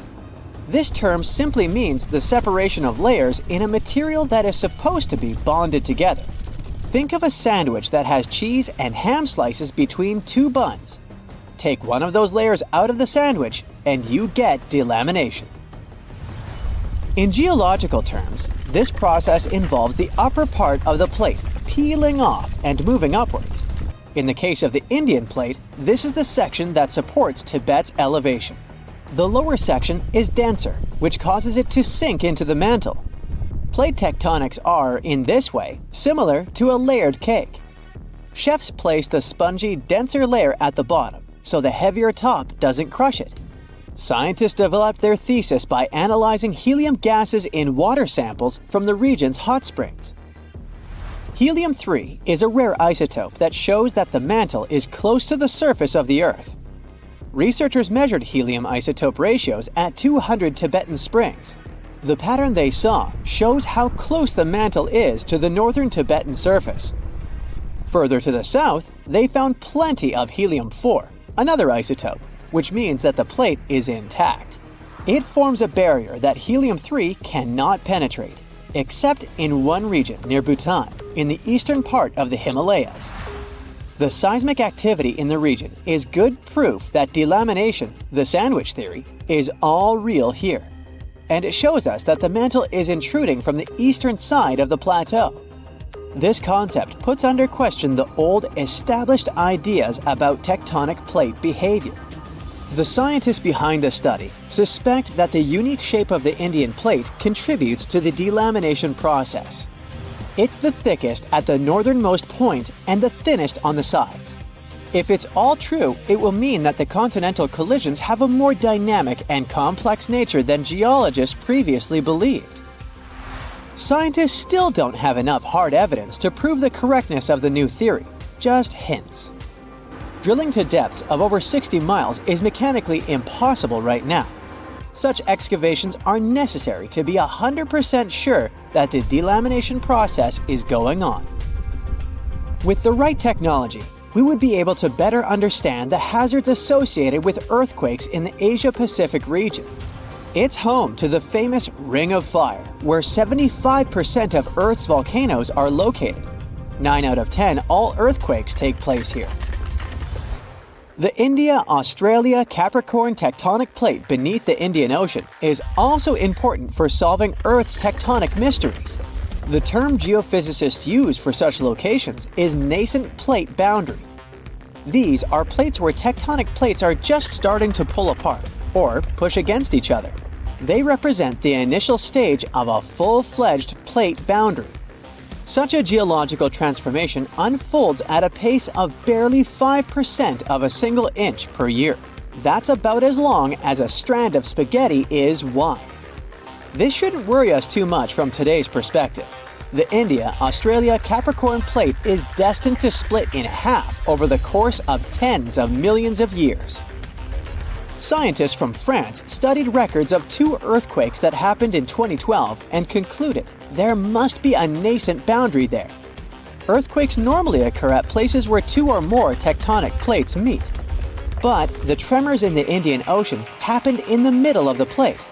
This term simply means the separation of layers in a material that is supposed to be bonded together. Think of a sandwich that has cheese and ham slices between 2 buns. Take one of those layers out of the sandwich and you get delamination. In geological terms, this process involves the upper part of the plate peeling off and moving upwards. In the case of the Indian plate, this is the section that supports Tibet's elevation. The lower section is denser, which causes it to sink into the mantle. Plate tectonics are, in this way, similar to a layered cake. Chefs place the spongy, denser layer at the bottom, so the heavier top doesn't crush it. Scientists developed their thesis by analyzing helium gases in water samples from the region's hot springs. Helium-3 is a rare isotope that shows that the mantle is close to the surface of the Earth. Researchers measured helium isotope ratios at 200 Tibetan springs. The pattern they saw shows how close the mantle is to the northern Tibetan surface. Further to the south, they found plenty of helium-4, another isotope, which means that the plate is intact. It forms a barrier that helium-3 cannot penetrate, except in one region near Bhutan, in the eastern part of the Himalayas. The seismic activity in the region is good proof that delamination, the sandwich theory, is all real here. And it shows us that the mantle is intruding from the eastern side of the plateau. This concept puts under question the old, established ideas about tectonic plate behavior. The scientists behind the study suspect that the unique shape of the Indian plate contributes to the delamination process. It's the thickest at the northernmost point and the thinnest on the sides. If it's all true, it will mean that the continental collisions have a more dynamic and complex nature than geologists previously believed. Scientists still don't have enough hard evidence to prove the correctness of the new theory, just hints. Drilling to depths of over 60 miles is mechanically impossible right now. Such excavations are necessary to be 100% sure that the delamination process is going on. With the right technology, we would be able to better understand the hazards associated with earthquakes in the Asia-Pacific region. It's home to the famous Ring of Fire, where 75% of Earth's volcanoes are located. 9 out of 10 all earthquakes take place here. The India-Australia-Capricorn tectonic plate beneath the Indian Ocean is also important for solving Earth's tectonic mysteries. The term geophysicists use for such locations is nascent plate boundary. These are plates where tectonic plates are just starting to pull apart or push against each other. They represent the initial stage of a full-fledged plate boundary. Such a geological transformation unfolds at a pace of barely 5% of a single inch per year. That's about as long as a strand of spaghetti is wide. This shouldn't worry us too much from today's perspective. The India-Australia-Capricorn plate is destined to split in half over the course of tens of millions of years. Scientists from France studied records of 2 earthquakes that happened in 2012 and concluded there must be a nascent boundary there. Earthquakes normally occur at places where 2 or more tectonic plates meet. But the tremors in the Indian Ocean happened in the middle of the plate.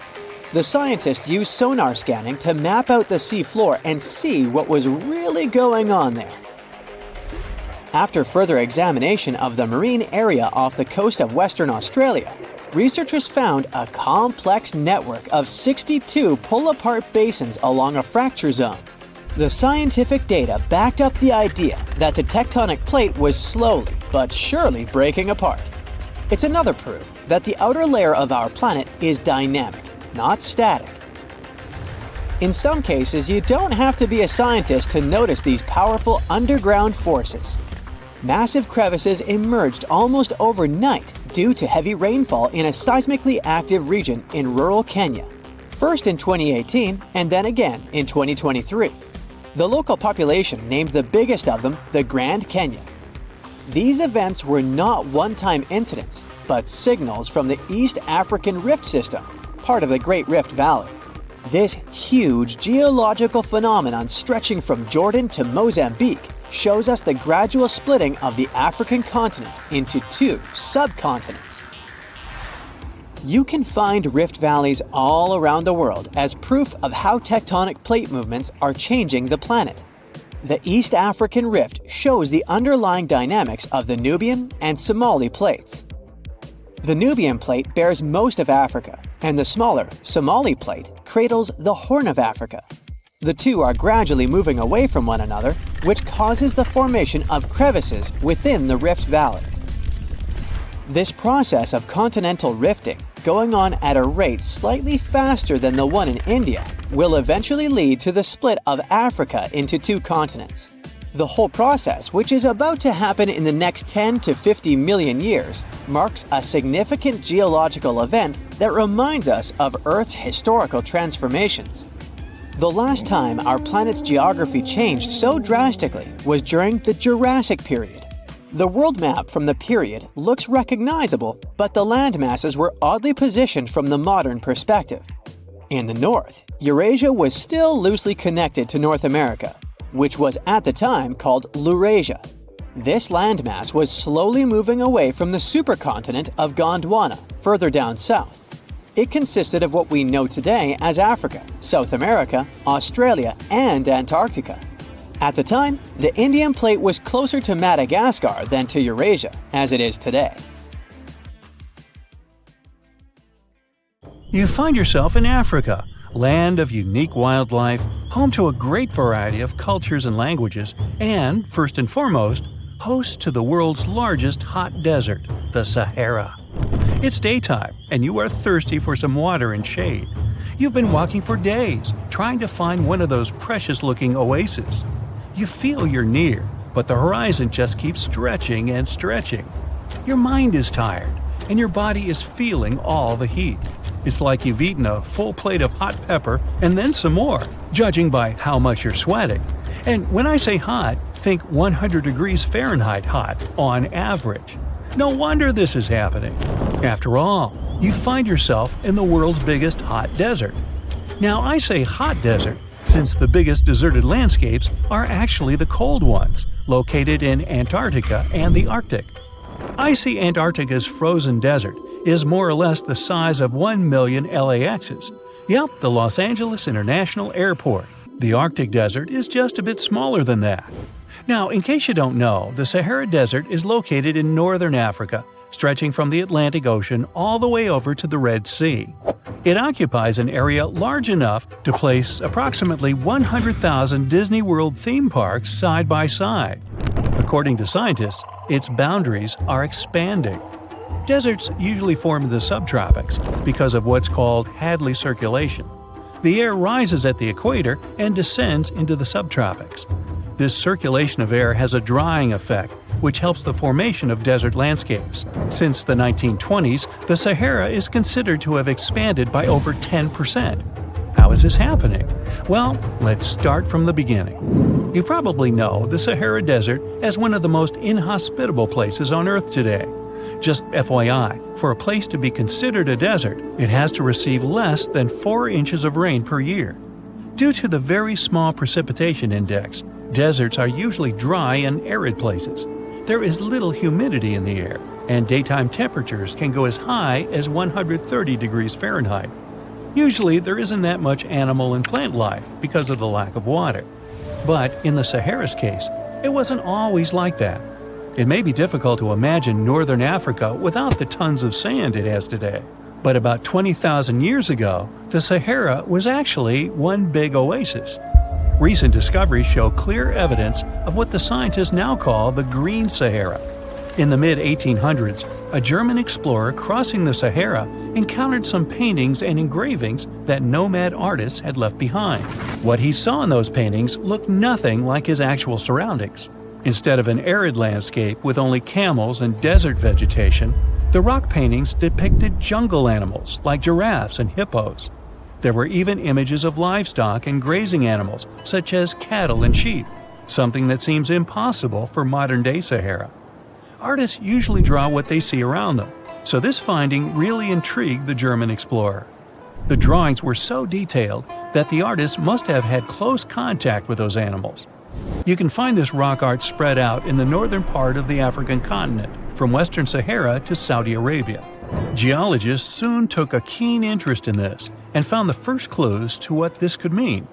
The scientists used sonar scanning to map out the sea floor and see what was really going on there. After further examination of the marine area off the coast of Western Australia, researchers found a complex network of 62 pull-apart basins along a fracture zone. The scientific data backed up the idea that the tectonic plate was slowly but surely breaking apart. It's another proof that the outer layer of our planet is dynamic, not static. In some cases, you don't have to be a scientist to notice these powerful underground forces. Massive crevices emerged almost overnight due to heavy rainfall in a seismically active region in rural Kenya, first in 2018 and then again in 2023. The local population named the biggest of them the Grand Canyon. These events were not one-time incidents, but signals from the East African Rift System, part of the Great Rift Valley. This huge geological phenomenon stretching from Jordan to Mozambique shows us the gradual splitting of the African continent into 2 subcontinents. You can find rift valleys all around the world as proof of how tectonic plate movements are changing the planet. The East African Rift shows the underlying dynamics of the Nubian and Somali plates. The Nubian Plate bears most of Africa, and the smaller Somali Plate cradles the Horn of Africa. The two are gradually moving away from one another, which causes the formation of crevices within the Rift Valley. This process of continental rifting, going on at a rate slightly faster than the one in India, will eventually lead to the split of Africa into two continents. The whole process, which is about to happen in the next 10 to 50 million years, marks a significant geological event that reminds us of Earth's historical transformations. The last time our planet's geography changed so drastically was during the Jurassic period. The world map from the period looks recognizable, but the land masses were oddly positioned from the modern perspective. In the north, Eurasia was still loosely connected to North America, which was at the time called Laurasia. This landmass was slowly moving away from the supercontinent of Gondwana, further down south. It consisted of what we know today as Africa, South America, Australia, and Antarctica. At the time, the Indian Plate was closer to Madagascar than to Eurasia, as it is today. You find yourself in Africa, land of unique wildlife, home to a great variety of cultures and languages, and, first and foremost, host to the world's largest hot desert, the Sahara. It's daytime, and you are thirsty for some water and shade. You've been walking for days, trying to find one of those precious-looking oases. You feel you're near, but the horizon just keeps stretching and stretching. Your mind is tired, and your body is feeling all the heat. It's like you've eaten a full plate of hot pepper and then some more, judging by how much you're sweating. And when I say hot, think 100 degrees Fahrenheit hot, on average. No wonder this is happening. After all, you find yourself in the world's biggest hot desert. Now, I say hot desert since the biggest deserted landscapes are actually the cold ones, located in Antarctica and the Arctic. I see Antarctica's frozen desert is more or less the size of 1 million LAXs. Yep, the Los Angeles International Airport. The Arctic Desert is just a bit smaller than that. Now, in case you don't know, the Sahara Desert is located in northern Africa, stretching from the Atlantic Ocean all the way over to the Red Sea. It occupies an area large enough to place approximately 100,000 Disney World theme parks side by side. According to scientists, its boundaries are expanding. Deserts usually form in the subtropics because of what's called Hadley circulation. The air rises at the equator and descends into the subtropics. This circulation of air has a drying effect, which helps the formation of desert landscapes. Since the 1920s, the Sahara is considered to have expanded by over 10%. How is this happening? Well, let's start from the beginning. You probably know the Sahara Desert as one of the most inhospitable places on Earth today. Just FYI, for a place to be considered a desert, it has to receive less than 4 inches of rain per year. Due to the very small precipitation index, deserts are usually dry and arid places. There is little humidity in the air, and daytime temperatures can go as high as 130 degrees Fahrenheit. Usually, there isn't that much animal and plant life because of the lack of water. But in the Sahara's case, it wasn't always like that. It may be difficult to imagine northern Africa without the tons of sand it has today. But about 20,000 years ago, the Sahara was actually one big oasis. Recent discoveries show clear evidence of what the scientists now call the Green Sahara. In the mid-1800s, a German explorer crossing the Sahara encountered some paintings and engravings that nomad artists had left behind. What he saw in those paintings looked nothing like his actual surroundings. Instead of an arid landscape with only camels and desert vegetation, the rock paintings depicted jungle animals like giraffes and hippos. There were even images of livestock and grazing animals such as cattle and sheep, something that seems impossible for modern-day Sahara. Artists usually draw what they see around them, so this finding really intrigued the German explorer. The drawings were so detailed that the artists must have had close contact with those animals. You can find this rock art spread out in the northern part of the African continent, from western Sahara to Saudi Arabia. Geologists soon took a keen interest in this and found the first clues to what this could mean.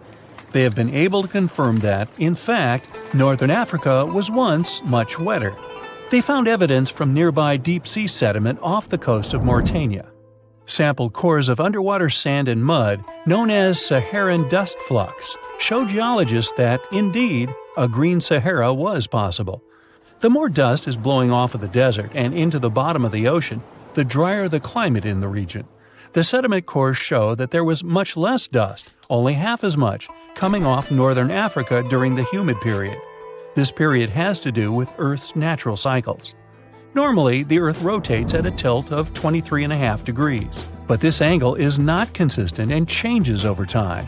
They have been able to confirm that, in fact, northern Africa was once much wetter. They found evidence from nearby deep-sea sediment off the coast of Mauritania. Sampled cores of underwater sand and mud, known as Saharan dust flux, showed geologists that, indeed, a green Sahara was possible. The more dust is blowing off of the desert and into the bottom of the ocean, the drier the climate in the region. The sediment cores show that there was much less dust, only half as much, coming off northern Africa during the humid period. This period has to do with Earth's natural cycles. Normally, the Earth rotates at a tilt of 23.5 degrees, but this angle is not consistent and changes over time.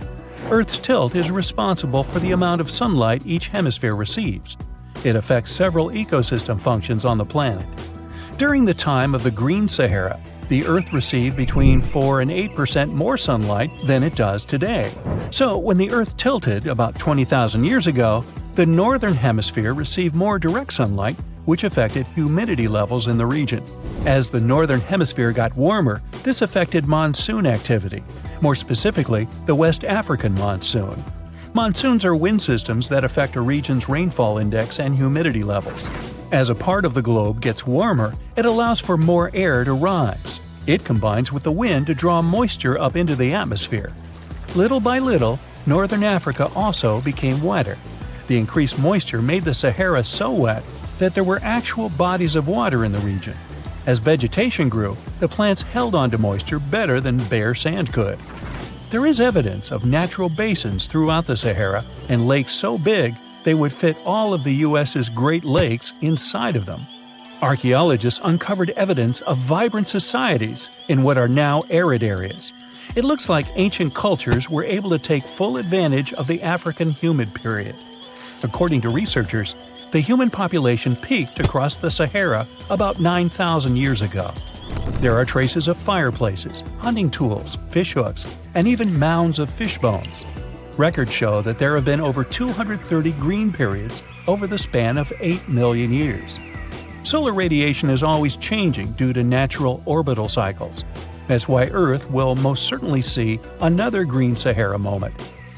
Earth's tilt is responsible for the amount of sunlight each hemisphere receives. It affects several ecosystem functions on the planet. During the time of the Green Sahara, the Earth received between 4 and 8% more sunlight than it does today. So, when the Earth tilted about 20,000 years ago, the northern hemisphere received more direct sunlight, which affected humidity levels in the region. As the northern hemisphere got warmer, this affected monsoon activity, more specifically, the West African monsoon. Monsoons are wind systems that affect a region's rainfall index and humidity levels. As a part of the globe gets warmer, it allows for more air to rise. It combines with the wind to draw moisture up into the atmosphere. Little by little, northern Africa also became wetter. The increased moisture made the Sahara so wet that there were actual bodies of water in the region. As vegetation grew, the plants held onto moisture better than bare sand could. There is evidence of natural basins throughout the Sahara and lakes so big they would fit all of the U.S.'s Great Lakes inside of them. Archaeologists uncovered evidence of vibrant societies in what are now arid areas. It looks like ancient cultures were able to take full advantage of the African humid period. According to researchers, the human population peaked across the Sahara about 9,000 years ago. There are traces of fireplaces, hunting tools, fishhooks, and even mounds of fish bones. Records show that there have been over 230 green periods over the span of 8 million years. Solar radiation is always changing due to natural orbital cycles. That's why Earth will most certainly see another green Sahara moment.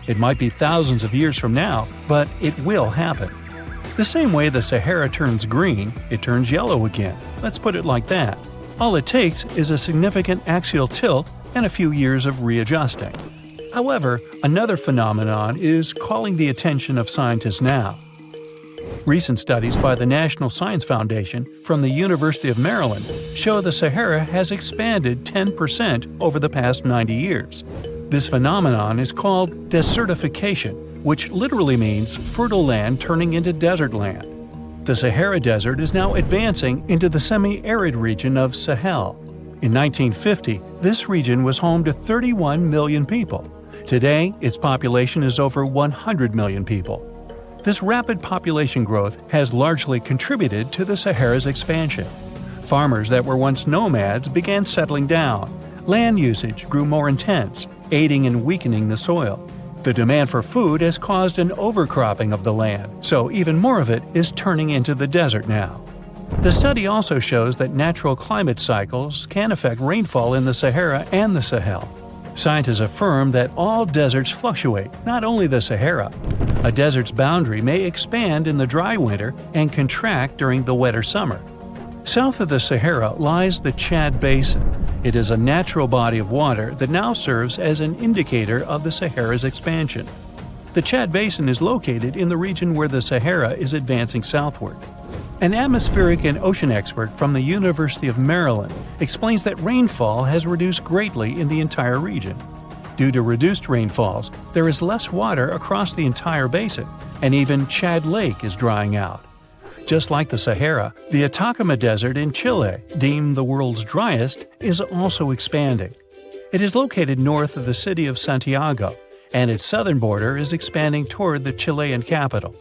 It might be thousands of years from now, but it will happen. The same way the Sahara turns green, it turns yellow again. Let's put it like that. All it takes is a significant axial tilt and a few years of readjusting. However, another phenomenon is calling the attention of scientists now. Recent studies by the National Science Foundation from the University of Maryland show the Sahara has expanded 10% over the past 90 years. This phenomenon is called desertification, which literally means fertile land turning into desert land. The Sahara Desert is now advancing into the semi-arid region of Sahel. In 1950, this region was home to 31 million people. Today, its population is over 100 million people. This rapid population growth has largely contributed to the Sahara's expansion. Farmers that were once nomads began settling down. Land usage grew more intense, aiding in weakening the soil. The demand for food has caused an overcropping of the land, so even more of it is turning into the desert now. The study also shows that natural climate cycles can affect rainfall in the Sahara and the Sahel. Scientists affirm that all deserts fluctuate, not only the Sahara. A desert's boundary may expand in the dry winter and contract during the wetter summer. South of the Sahara lies the Chad Basin. It is a natural body of water that now serves as an indicator of the Sahara's expansion. The Chad Basin is located in the region where the Sahara is advancing southward. An atmospheric and ocean expert from the University of Maryland explains that rainfall has reduced greatly in the entire region. Due to reduced rainfalls, there is less water across the entire basin, and even Chad Lake is drying out. Just like the Sahara, the Atacama Desert in Chile, deemed the world's driest, is also expanding. It is located north of the city of Santiago, and its southern border is expanding toward the Chilean capital.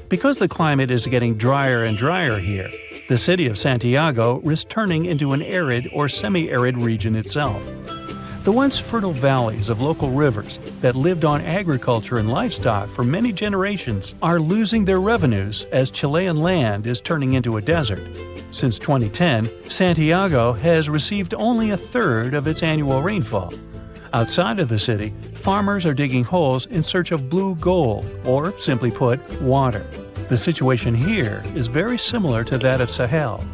Because the climate is getting drier and drier here, the city of Santiago risks turning into an arid or semi-arid region itself. The once fertile valleys of local rivers that lived on agriculture and livestock for many generations are losing their revenues as Chilean land is turning into a desert. Since 2010, Santiago has received only a third of its annual rainfall. Outside of the city, farmers are digging holes in search of blue gold, or simply put, water. The situation here is very similar to that of Sahel.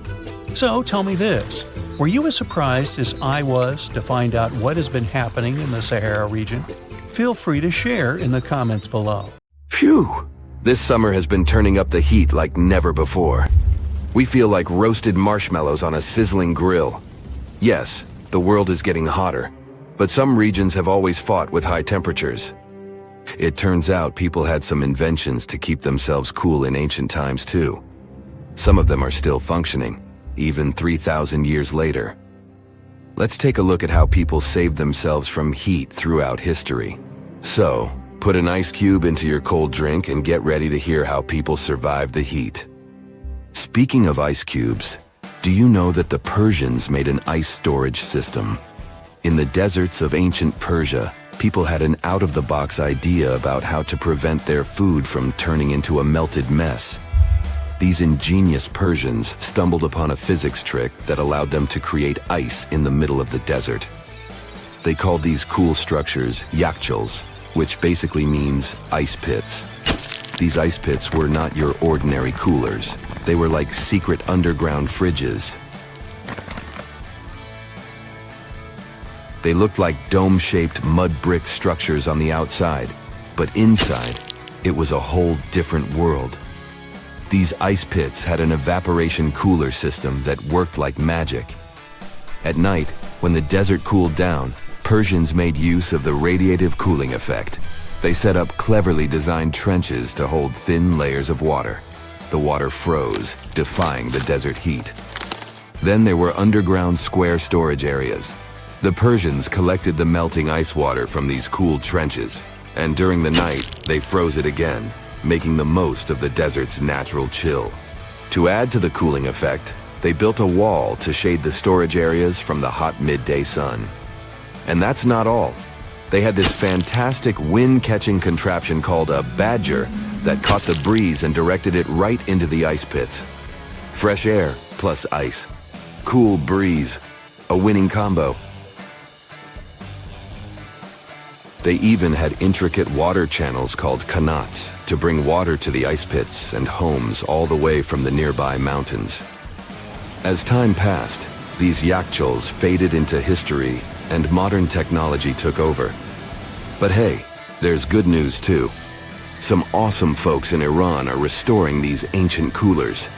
So tell me this, were you as surprised as I was to find out what has been happening in the Sahara region? Feel free to share in the comments below. Phew! This summer has been turning up the heat like never before. We feel like roasted marshmallows on a sizzling grill. Yes, the world is getting hotter, but some regions have always fought with high temperatures. It turns out people had some inventions to keep themselves cool in ancient times too. Some of them are still functioning, even 3,000 years later. Let's take a look at how people saved themselves from heat throughout history. So, put an ice cube into your cold drink and get ready to hear how people survived the heat. Speaking of ice cubes, do you know that the Persians made an ice storage system? In the deserts of ancient Persia, people had an out-of-the-box idea about how to prevent their food from turning into a melted mess. These ingenious Persians stumbled upon a physics trick that allowed them to create ice in the middle of the desert. They called these cool structures yakhchals, which basically means ice pits. These ice pits were not your ordinary coolers. They were like secret underground fridges. They looked like dome-shaped mud brick structures on the outside, but inside, it was a whole different world. These ice pits had an evaporation cooler system that worked like magic. At night, when the desert cooled down, Persians made use of the radiative cooling effect. They set up cleverly designed trenches to hold thin layers of water. The water froze, defying the desert heat. Then there were underground square storage areas. The Persians collected the melting ice water from these cooled trenches, and during the night, they froze it again, making the most of the desert's natural chill. To add to the cooling effect, they built a wall to shade the storage areas from the hot midday sun. And that's not all. They had this fantastic wind-catching contraption called a badger that caught the breeze and directed it right into the ice pits. Fresh air plus ice. Cool breeze. A winning combo. They even had intricate water channels called qanats to bring water to the ice pits and homes all the way from the nearby mountains. As time passed, these yakhchals faded into history and modern technology took over. But hey, there's good news too. Some awesome folks in Iran are restoring these ancient coolers.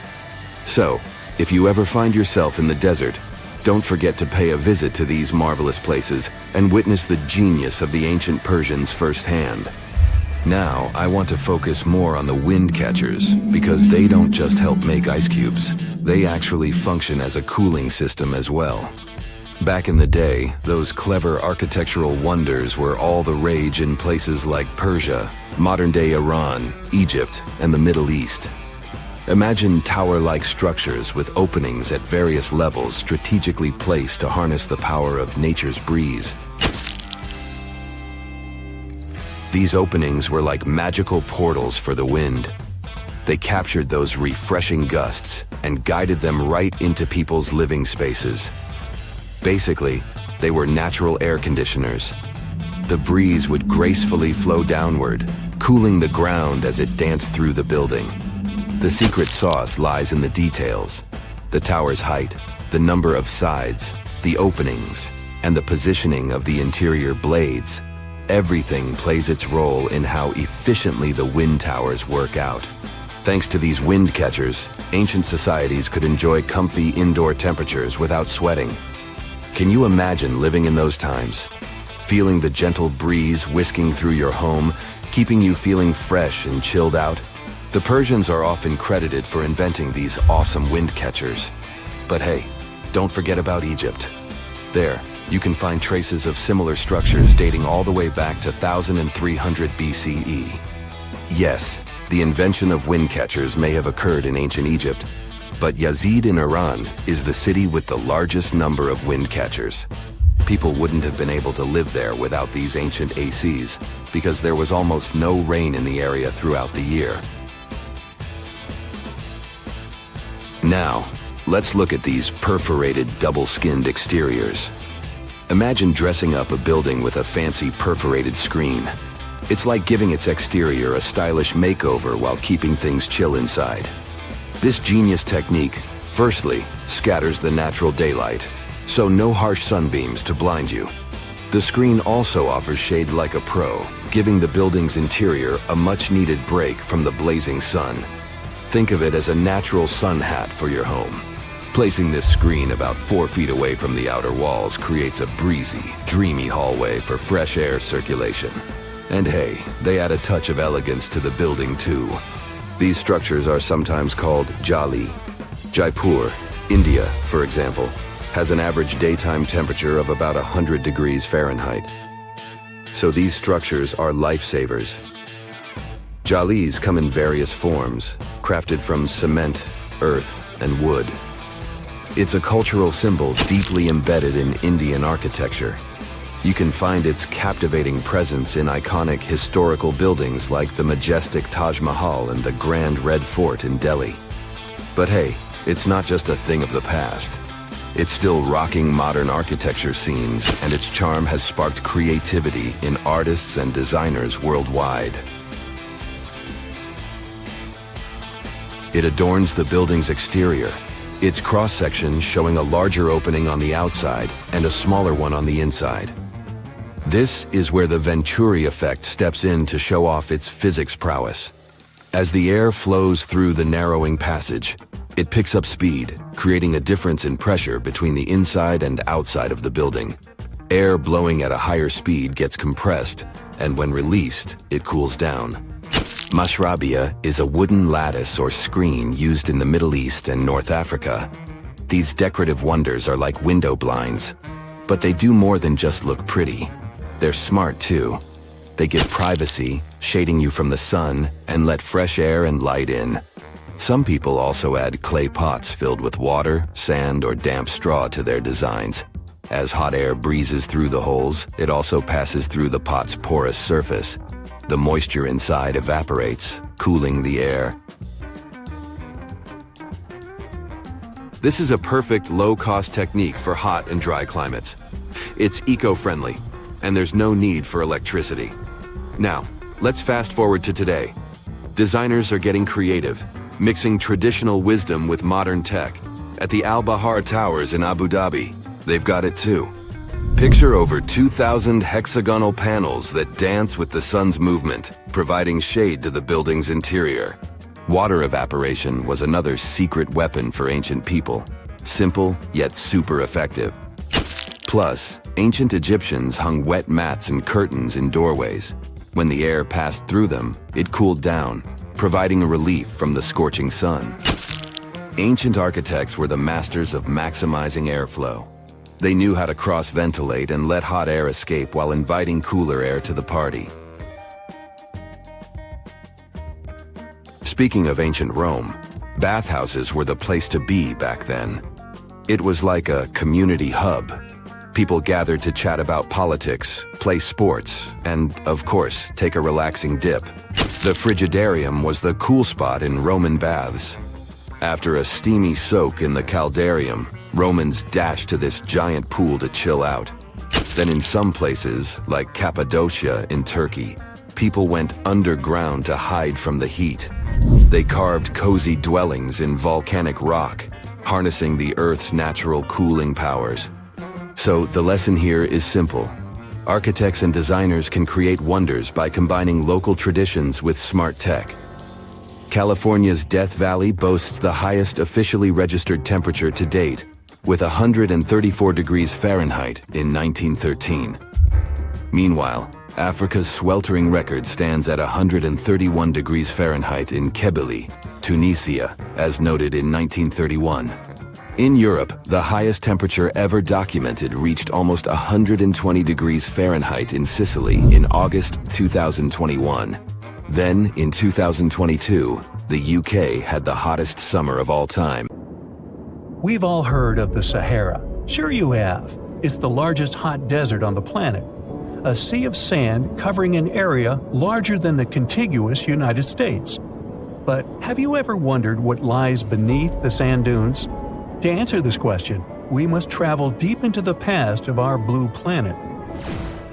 So, if you ever find yourself in the desert, don't forget to pay a visit to these marvelous places and witness the genius of the ancient Persians firsthand. Now, I want to focus more on the wind catchers because they don't just help make ice cubes. They actually function as a cooling system as well. Back in the day, those clever architectural wonders were all the rage in places like Persia, modern-day Iran, Egypt, and the Middle East. Imagine tower-like structures with openings at various levels strategically placed to harness the power of nature's breeze. These openings were like magical portals for the wind. They captured those refreshing gusts and guided them right into people's living spaces. Basically, they were natural air conditioners. The breeze would gracefully flow downward, cooling the ground as it danced through the building. The secret sauce lies in the details. The tower's height, the number of sides, the openings, and the positioning of the interior blades. Everything plays its role in how efficiently the wind towers work out. Thanks to these wind catchers, ancient societies could enjoy comfy indoor temperatures without sweating. Can you imagine living in those times? Feeling the gentle breeze whisking through your home, keeping you feeling fresh and chilled out? The Persians are often credited for inventing these awesome wind catchers. But hey, don't forget about Egypt. There, you can find traces of similar structures dating all the way back to 1300 BCE. Yes, the invention of wind catchers may have occurred in ancient Egypt, but Yazid in Iran is the city with the largest number of wind catchers. People wouldn't have been able to live there without these ancient ACs because there was almost no rain in the area throughout the year. Now, let's look at these perforated double-skinned exteriors. Imagine dressing up a building with a fancy perforated screen. It's like giving its exterior a stylish makeover while keeping things chill inside. This genius technique, firstly, scatters the natural daylight, so no harsh sunbeams to blind you. The screen also offers shade like a pro, giving the building's interior a much-needed break from the blazing sun. Think of it as a natural sun hat for your home. Placing this screen about 4 feet away from the outer walls creates a breezy, dreamy hallway for fresh air circulation. And hey, they add a touch of elegance to the building too. These structures are sometimes called jali. Jaipur, India, for example, has an average daytime temperature of about 100 degrees Fahrenheit. So these structures are lifesavers. Jalis come in various forms, crafted from cement, earth, and wood. It's a cultural symbol deeply embedded in Indian architecture. You can find its captivating presence in iconic historical buildings like the majestic Taj Mahal and the Grand Red Fort in Delhi. But hey, it's not just a thing of the past. It's still rocking modern architecture scenes, and its charm has sparked creativity in artists and designers worldwide. It adorns the building's exterior, its cross-section showing a larger opening on the outside and a smaller one on the inside. This is where the Venturi effect steps in to show off its physics prowess. As the air flows through the narrowing passage, it picks up speed, creating a difference in pressure between the inside and outside of the building. Air blowing at a higher speed gets compressed, and when released, it cools down. Mashrabia is a wooden lattice or screen used in the Middle East and North Africa. These decorative wonders are like window blinds, but they do more than just look pretty. They're smart too. They give privacy, shading you from the sun, and let fresh air and light in. Some people also add clay pots filled with water, sand, or damp straw to their designs. As hot air breezes through the holes, it also passes through the pot's porous surface. The moisture inside evaporates, cooling the air. This is a perfect low-cost technique for hot and dry climates. It's eco-friendly, and there's no need for electricity. Now, let's fast forward to today. Designers are getting creative, mixing traditional wisdom with modern tech. At the Al Bahar Towers in Abu Dhabi, they've got it too. Picture over 2,000 hexagonal panels that dance with the sun's movement, providing shade to the building's interior. Water evaporation was another secret weapon for ancient people. Simple, yet super effective. Plus, ancient Egyptians hung wet mats and curtains in doorways. When the air passed through them, it cooled down, providing a relief from the scorching sun. Ancient architects were the masters of maximizing airflow. They knew how to cross-ventilate and let hot air escape while inviting cooler air to the party. Speaking of ancient Rome, bathhouses were the place to be back then. It was like a community hub. People gathered to chat about politics, play sports, and, of course, take a relaxing dip. The frigidarium was the cool spot in Roman baths. After a steamy soak in the caldarium, Romans dashed to this giant pool to chill out. Then in some places, like Cappadocia in Turkey, people went underground to hide from the heat. They carved cozy dwellings in volcanic rock, harnessing the Earth's natural cooling powers. So the lesson here is simple. Architects and designers can create wonders by combining local traditions with smart tech. California's Death Valley boasts the highest officially registered temperature to date, with 134 degrees Fahrenheit in 1913. Meanwhile, Africa's sweltering record stands at 131 degrees Fahrenheit in Kebili, Tunisia, as noted in 1931. In Europe, the highest temperature ever documented reached almost 120 degrees Fahrenheit in Sicily in August 2021. Then, in 2022, the UK had the hottest summer of all time. We've all heard of the Sahara. Sure you have. It's the largest hot desert on the planet. A sea of sand covering an area larger than the contiguous United States. But have you ever wondered what lies beneath the sand dunes? To answer this question, we must travel deep into the past of our blue planet.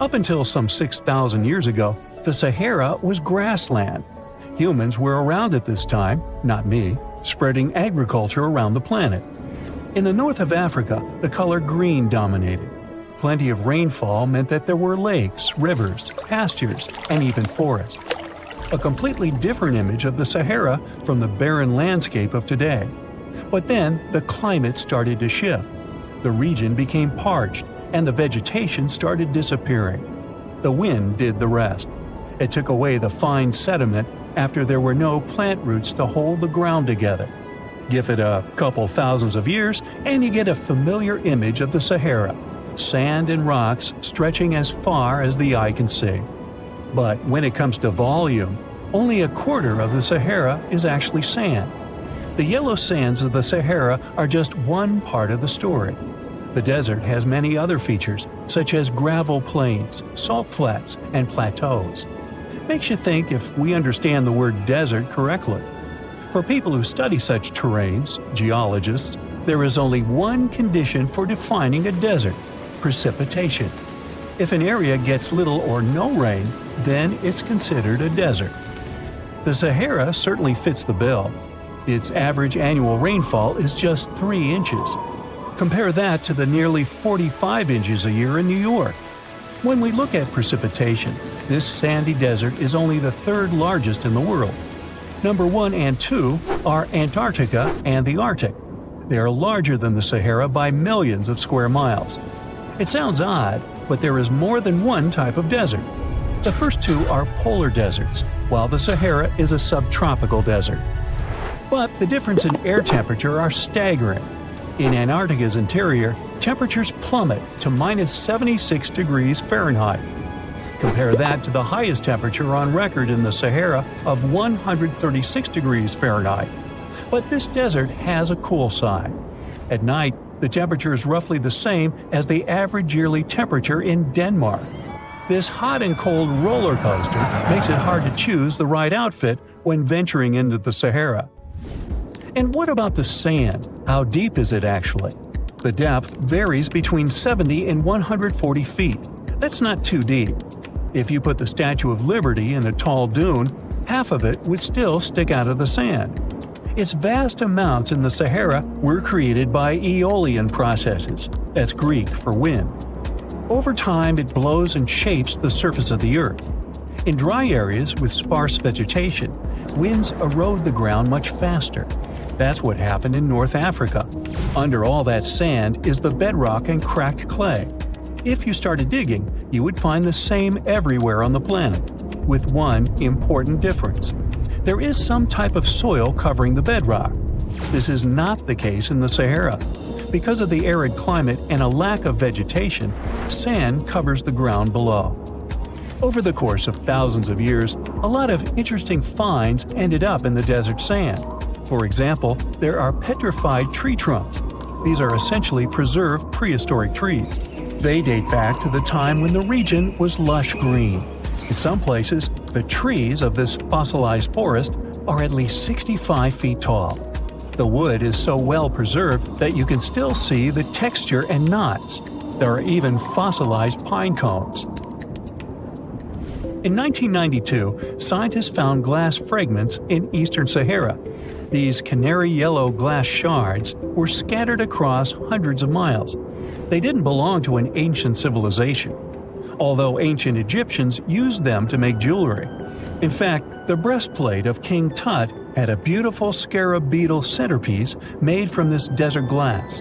Up until some 6,000 years ago, the Sahara was grassland. Humans were around at this time, not me, spreading agriculture around the planet. In the north of Africa, the color green dominated. Plenty of rainfall meant that there were lakes, rivers, pastures, and even forests. A completely different image of the Sahara from the barren landscape of today. But then the climate started to shift. The region became parched, and the vegetation started disappearing. The wind did the rest. It took away the fine sediment after there were no plant roots to hold the ground together. Give it a couple thousands of years, and you get a familiar image of the Sahara. Sand and rocks stretching as far as the eye can see. But when it comes to volume, only a quarter of the Sahara is actually sand. The yellow sands of the Sahara are just one part of the story. The desert has many other features, such as gravel plains, salt flats, and plateaus. Makes you think if we understand the word desert correctly. For people who study such terrains, geologists, there is only one condition for defining a desert: precipitation. If an area gets little or no rain, then it's considered a desert. The Sahara certainly fits the bill. Its average annual rainfall is just 3 inches. Compare that to the nearly 45 inches a year in New York. When we look at precipitation, this sandy desert is only the third largest in the world. Number 1 and 2 are Antarctica and the Arctic. They are larger than the Sahara by millions of square miles. It sounds odd, but there is more than one type of desert. The first two are polar deserts, while the Sahara is a subtropical desert. But the difference in air temperature are staggering. In Antarctica's interior, temperatures plummet to minus 76 degrees Fahrenheit. Compare that to the highest temperature on record in the Sahara of 136 degrees Fahrenheit. But this desert has a cool side. At night, the temperature is roughly the same as the average yearly temperature in Denmark. This hot and cold roller coaster makes it hard to choose the right outfit when venturing into the Sahara. And what about the sand? How deep is it actually? The depth varies between 70 and 140 feet. That's not too deep. If you put the Statue of Liberty in a tall dune, half of it would still stick out of the sand. Its vast amounts in the Sahara were created by aeolian processes. That's Greek for wind. Over time, it blows and shapes the surface of the earth. In dry areas with sparse vegetation, winds erode the ground much faster. That's what happened in North Africa. Under all that sand is the bedrock and cracked clay. If you started digging, you would find the same everywhere on the planet, with one important difference. There is some type of soil covering the bedrock. This is not the case in the Sahara. Because of the arid climate and a lack of vegetation, sand covers the ground below. Over the course of thousands of years, a lot of interesting finds ended up in the desert sand. For example, there are petrified tree trunks. These are essentially preserved prehistoric trees. They date back to the time when the region was lush green. In some places, the trees of this fossilized forest are at least 65 feet tall. The wood is so well preserved that you can still see the texture and knots. There are even fossilized pine cones. In 1992, scientists found glass fragments in eastern Sahara. These canary yellow glass shards were scattered across hundreds of miles. They didn't belong to an ancient civilization, although ancient Egyptians used them to make jewelry. In fact, the breastplate of King Tut had a beautiful scarab beetle centerpiece made from this desert glass.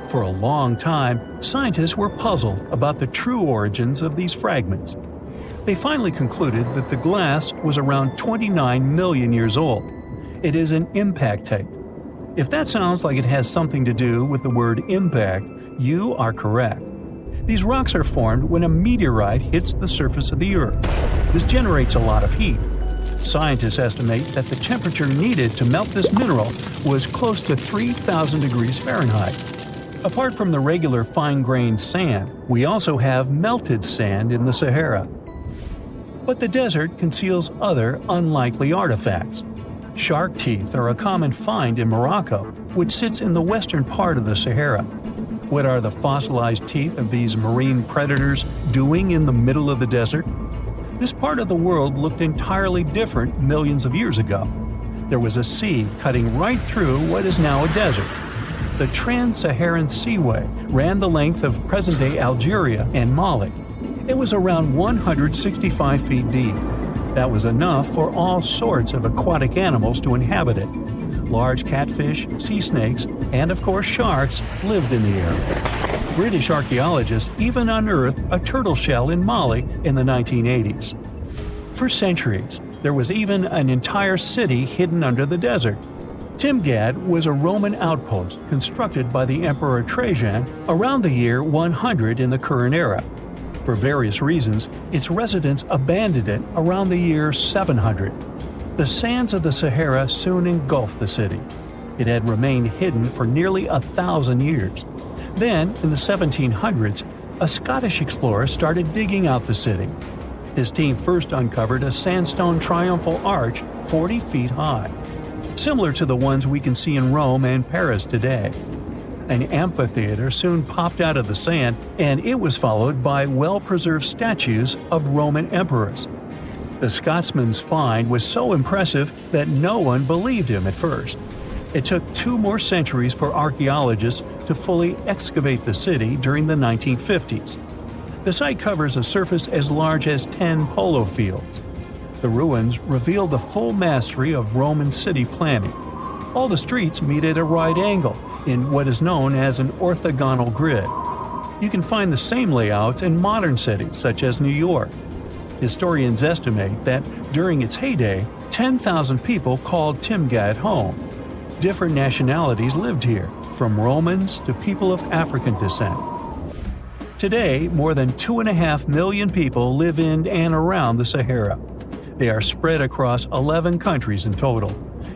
For a long time, scientists were puzzled about the true origins of these fragments. They finally concluded that the glass was around 29 million years old. It is an impact tape. If that sounds like it has something to do with the word impact, you are correct. These rocks are formed when a meteorite hits the surface of the Earth. This generates a lot of heat. Scientists estimate that the temperature needed to melt this mineral was close to 3,000 degrees Fahrenheit. Apart from the regular fine-grained sand, we also have melted sand in the Sahara. But the desert conceals other unlikely artifacts. Shark teeth are a common find in Morocco, which sits in the western part of the Sahara. What are the fossilized teeth of these marine predators doing in the middle of the desert? This part of the world looked entirely different millions of years ago. There was a sea cutting right through what is now a desert. The Trans-Saharan Seaway ran the length of present-day Algeria and Mali. It was around 165 feet deep. That was enough for all sorts of aquatic animals to inhabit it. Large catfish, sea snakes, and of course sharks lived in the area. British archaeologists even unearthed a turtle shell in Mali in the 1980s. For centuries, there was even an entire city hidden under the desert. Timgad was a Roman outpost constructed by the Emperor Trajan around the year 100 in the current era. For various reasons, its residents abandoned it around the year 700. The sands of the Sahara soon engulfed the city. It had remained hidden for nearly 1,000 years. Then, in the 1700s, a Scottish explorer started digging out the city. His team first uncovered a sandstone triumphal arch 40 feet high, similar to the ones we can see in Rome and Paris today. An amphitheater soon popped out of the sand, and it was followed by well-preserved statues of Roman emperors. The Scotsman's find was so impressive that no one believed him at first. It took 2 more centuries for archaeologists to fully excavate the city during the 1950s. The site covers a surface as large as 10 polo fields. The ruins reveal the full mastery of Roman city planning. All the streets meet at a right angle in what is known as an orthogonal grid. You can find the same layout in modern cities such as New York. Historians estimate that during its heyday, 10,000 people called Timgad home. Different nationalities lived here, from Romans to people of African descent. Today, more than 2.5 million people live in and around the Sahara. They are spread across 11 countries in total,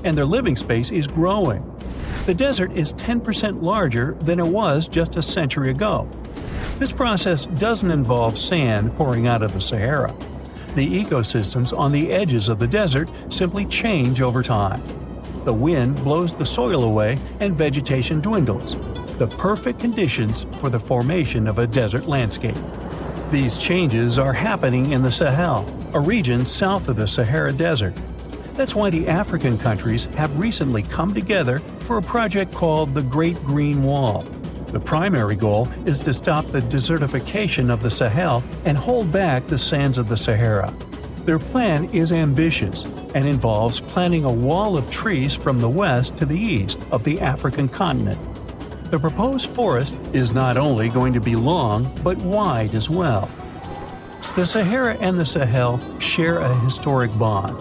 and their living space is growing. The desert is 10% larger than it was just a century ago. This process doesn't involve sand pouring out of the Sahara. The ecosystems on the edges of the desert simply change over time. The wind blows the soil away and vegetation dwindles, the perfect conditions for the formation of a desert landscape. These changes are happening in the Sahel, a region south of the Sahara Desert. That's why the African countries have recently come together for a project called the Great Green Wall. The primary goal is to stop the desertification of the Sahel and hold back the sands of the Sahara. Their plan is ambitious and involves planting a wall of trees from the west to the east of the African continent. The proposed forest is not only going to be long, but wide as well. The Sahara and the Sahel share a historic bond.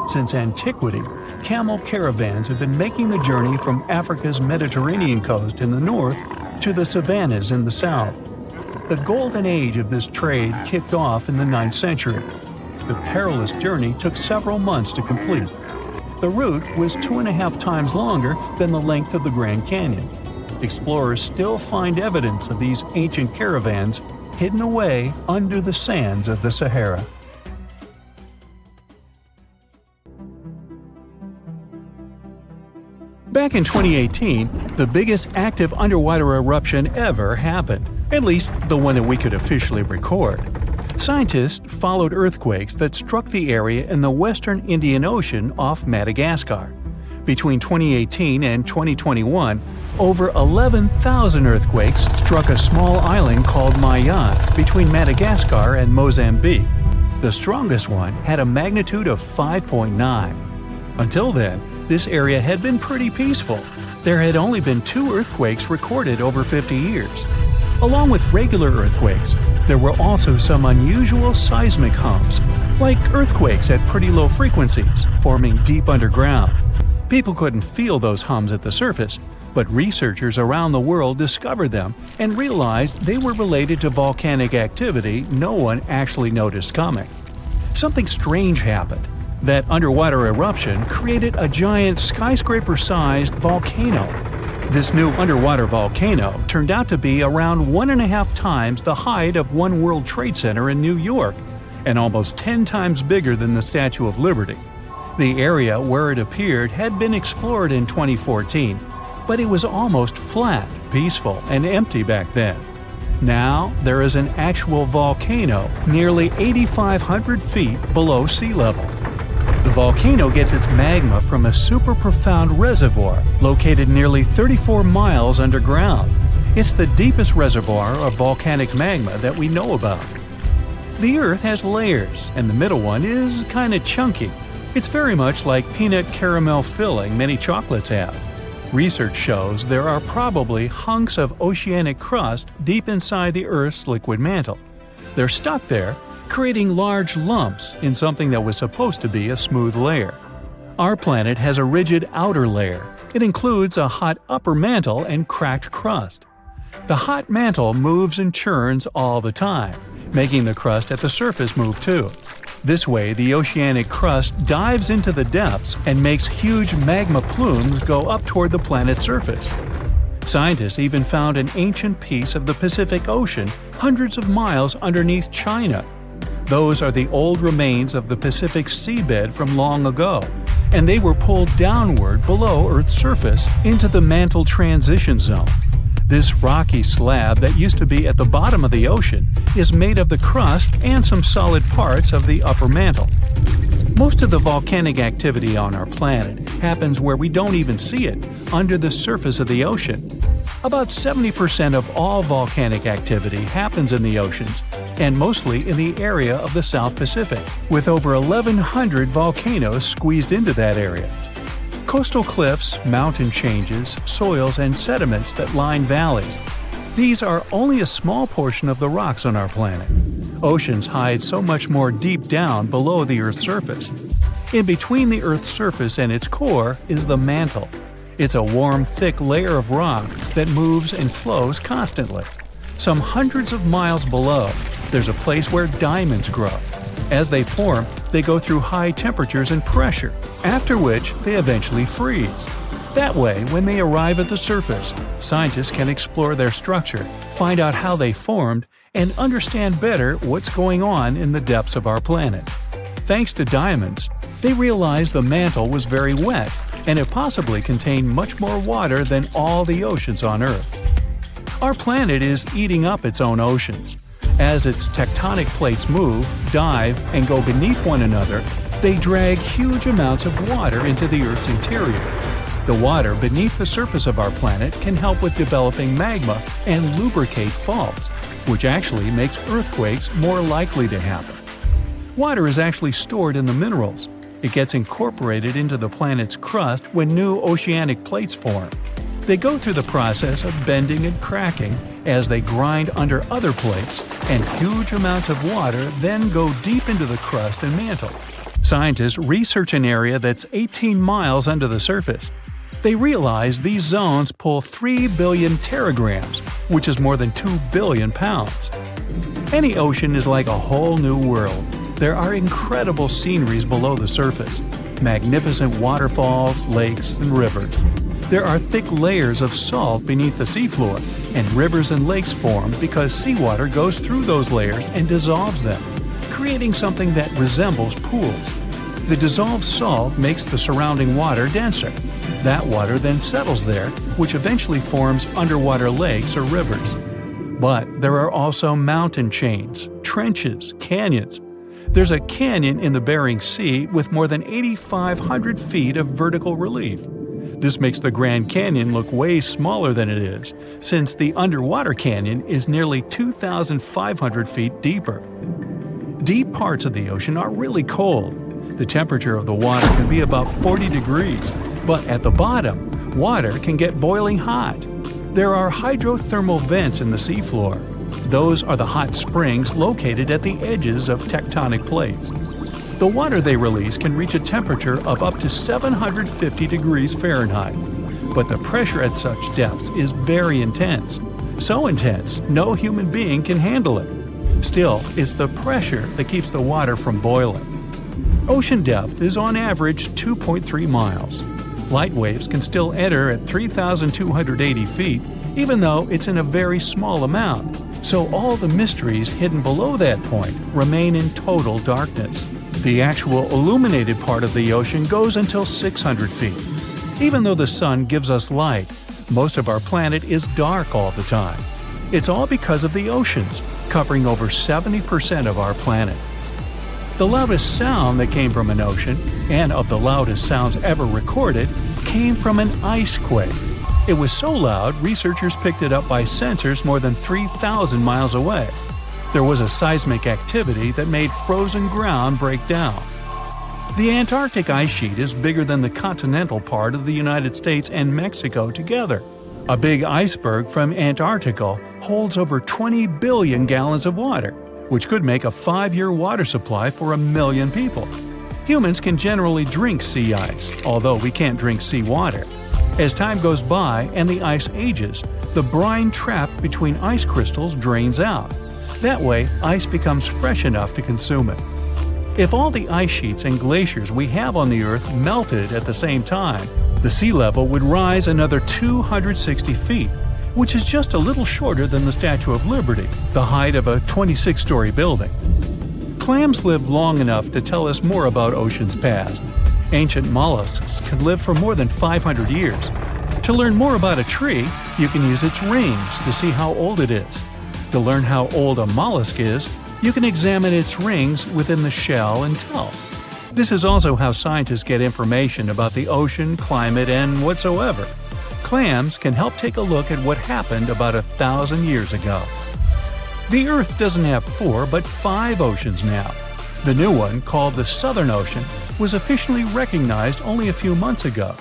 Since antiquity, camel caravans have been making the journey from Africa's Mediterranean coast in the north to the savannas in the south. The golden age of this trade kicked off in the 9th century. The perilous journey took several months to complete. The route was 2.5 times longer than the length of the Grand Canyon. Explorers still find evidence of these ancient caravans hidden away under the sands of the Sahara. Back in 2018, the biggest active underwater eruption ever happened, at least the one that we could officially record. Scientists followed earthquakes that struck the area in the western Indian Ocean off Madagascar. Between 2018 and 2021, over 11,000 earthquakes struck a small island called Mayan between Madagascar and Mozambique. The strongest one had a magnitude of 5.9. Until then, this area had been pretty peaceful. There had only been 2 earthquakes recorded over 50 years. Along with regular earthquakes, there were also some unusual seismic hums, like earthquakes at pretty low frequencies, forming deep underground. People couldn't feel those hums at the surface, but researchers around the world discovered them and realized they were related to volcanic activity no one actually noticed coming. Something strange happened. That underwater eruption created a giant skyscraper-sized volcano. This new underwater volcano turned out to be around 1.5 times the height of One World Trade Center in New York, and almost 10 times bigger than the Statue of Liberty. The area where it appeared had been explored in 2014, but it was almost flat peaceful and empty back then. Now, there is an actual volcano nearly 8,500 feet below sea level. The volcano gets its magma from a super profound reservoir located nearly 34 miles underground. It's the deepest reservoir of volcanic magma that we know about. The Earth has layers, and the middle one is kinda chunky. It's very much like peanut caramel filling many chocolates have. Research shows there are probably hunks of oceanic crust deep inside the Earth's liquid mantle. They're stuck there, creating large lumps in something that was supposed to be a smooth layer. Our planet has a rigid outer layer. It includes a hot upper mantle and cracked crust. The hot mantle moves and churns all the time, making the crust at the surface move too. This way, the oceanic crust dives into the depths and makes huge magma plumes go up toward the planet's surface. Scientists even found an ancient piece of the Pacific Ocean hundreds of miles underneath China. Those are the old remains of the Pacific seabed from long ago, and they were pulled downward below Earth's surface into the mantle transition zone. This rocky slab that used to be at the bottom of the ocean is made of the crust and some solid parts of the upper mantle. Most of the volcanic activity on our planet happens where we don't even see it, under the surface of the ocean. About 70% of all volcanic activity happens in the oceans, and mostly in the area of the South Pacific, with over 1,100 volcanoes squeezed into that area. Coastal cliffs, mountain changes, soils, and sediments that line valleys. These are only a small portion of the rocks on our planet. Oceans hide so much more deep down below the Earth's surface. In between the Earth's surface and its core is the mantle. It's a warm, thick layer of rock that moves and flows constantly. Some hundreds of miles below, there's a place where diamonds grow. As they form, they go through high temperatures and pressure, after which they eventually freeze. That way, when they arrive at the surface, scientists can explore their structure, find out how they formed, and understand better what's going on in the depths of our planet. Thanks to diamonds, they realized the mantle was very wet, and it possibly contained much more water than all the oceans on Earth. Our planet is eating up its own oceans. As its tectonic plates move, dive, and go beneath one another, they drag huge amounts of water into the Earth's interior. The water beneath the surface of our planet can help with developing magma and lubricate faults, which actually makes earthquakes more likely to happen. Water is actually stored in the minerals. It gets incorporated into the planet's crust when new oceanic plates form. They go through the process of bending and cracking as they grind under other plates, and huge amounts of water then go deep into the crust and mantle. Scientists research an area that's 18 miles under the surface. They realize these zones pull 3 billion teragrams, which is more than 2 billion pounds. Any ocean is like a whole new world. There are incredible sceneries below the surface, magnificent waterfalls, lakes, and rivers. There are thick layers of salt beneath the seafloor, and rivers and lakes form because seawater goes through those layers and dissolves them, creating something that resembles pools. The dissolved salt makes the surrounding water denser. That water then settles there, which eventually forms underwater lakes or rivers. But there are also mountain chains, trenches, canyons. There's a canyon in the Bering Sea with more than 8,500 feet of vertical relief. This makes the Grand Canyon look way smaller than it is, since the underwater canyon is nearly 2,500 feet deeper. Deep parts of the ocean are really cold. The temperature of the water can be about 40 degrees, but at the bottom, water can get boiling hot. There are hydrothermal vents in the seafloor. Those are the hot springs located at the edges of tectonic plates. The water they release can reach a temperature of up to 750 degrees Fahrenheit, but the pressure at such depths is very intense. So intense, no human being can handle it. Still, it's the pressure that keeps the water from boiling. Ocean depth is on average 2.3 miles. Light waves can still enter at 3,280 feet, even though it's in a very small amount. So all the mysteries hidden below that point remain in total darkness. The actual illuminated part of the ocean goes until 600 feet. Even though the sun gives us light, Most of our planet is dark all the time. It's all because of the oceans, covering over 70% of our planet. The loudest sound that came from an ocean, and of the loudest sounds ever recorded, came from an ice quake. It was so loud, researchers picked it up by sensors more than 3,000 miles away. There was a seismic activity that made frozen ground break down. The Antarctic ice sheet is bigger than the continental part of the United States and Mexico together. A big iceberg from Antarctica holds over 20 billion gallons of water, which could make a 5-year water supply for 1 million people. Humans can generally drink sea ice, although we can't drink seawater. As time goes by and the ice ages, the brine trapped between ice crystals drains out. That way, ice becomes fresh enough to consume it. If all the ice sheets and glaciers we have on the Earth melted at the same time, the sea level would rise another 260 feet, which is just a little shorter than the Statue of Liberty, the height of a 26-story building. Clams live long enough to tell us more about oceans past. Ancient mollusks can live for more than 500 years. To learn more about a tree, you can use its rings to see how old it is. To learn how old a mollusk is, you can examine its rings within the shell and tell. This is also how scientists get information about the ocean, climate, and whatsoever. Clams can help take a look at what happened about 1,000 years ago. The Earth doesn't have 4 but 5 oceans now. The new one, called the Southern Ocean, was officially recognized only a few months ago.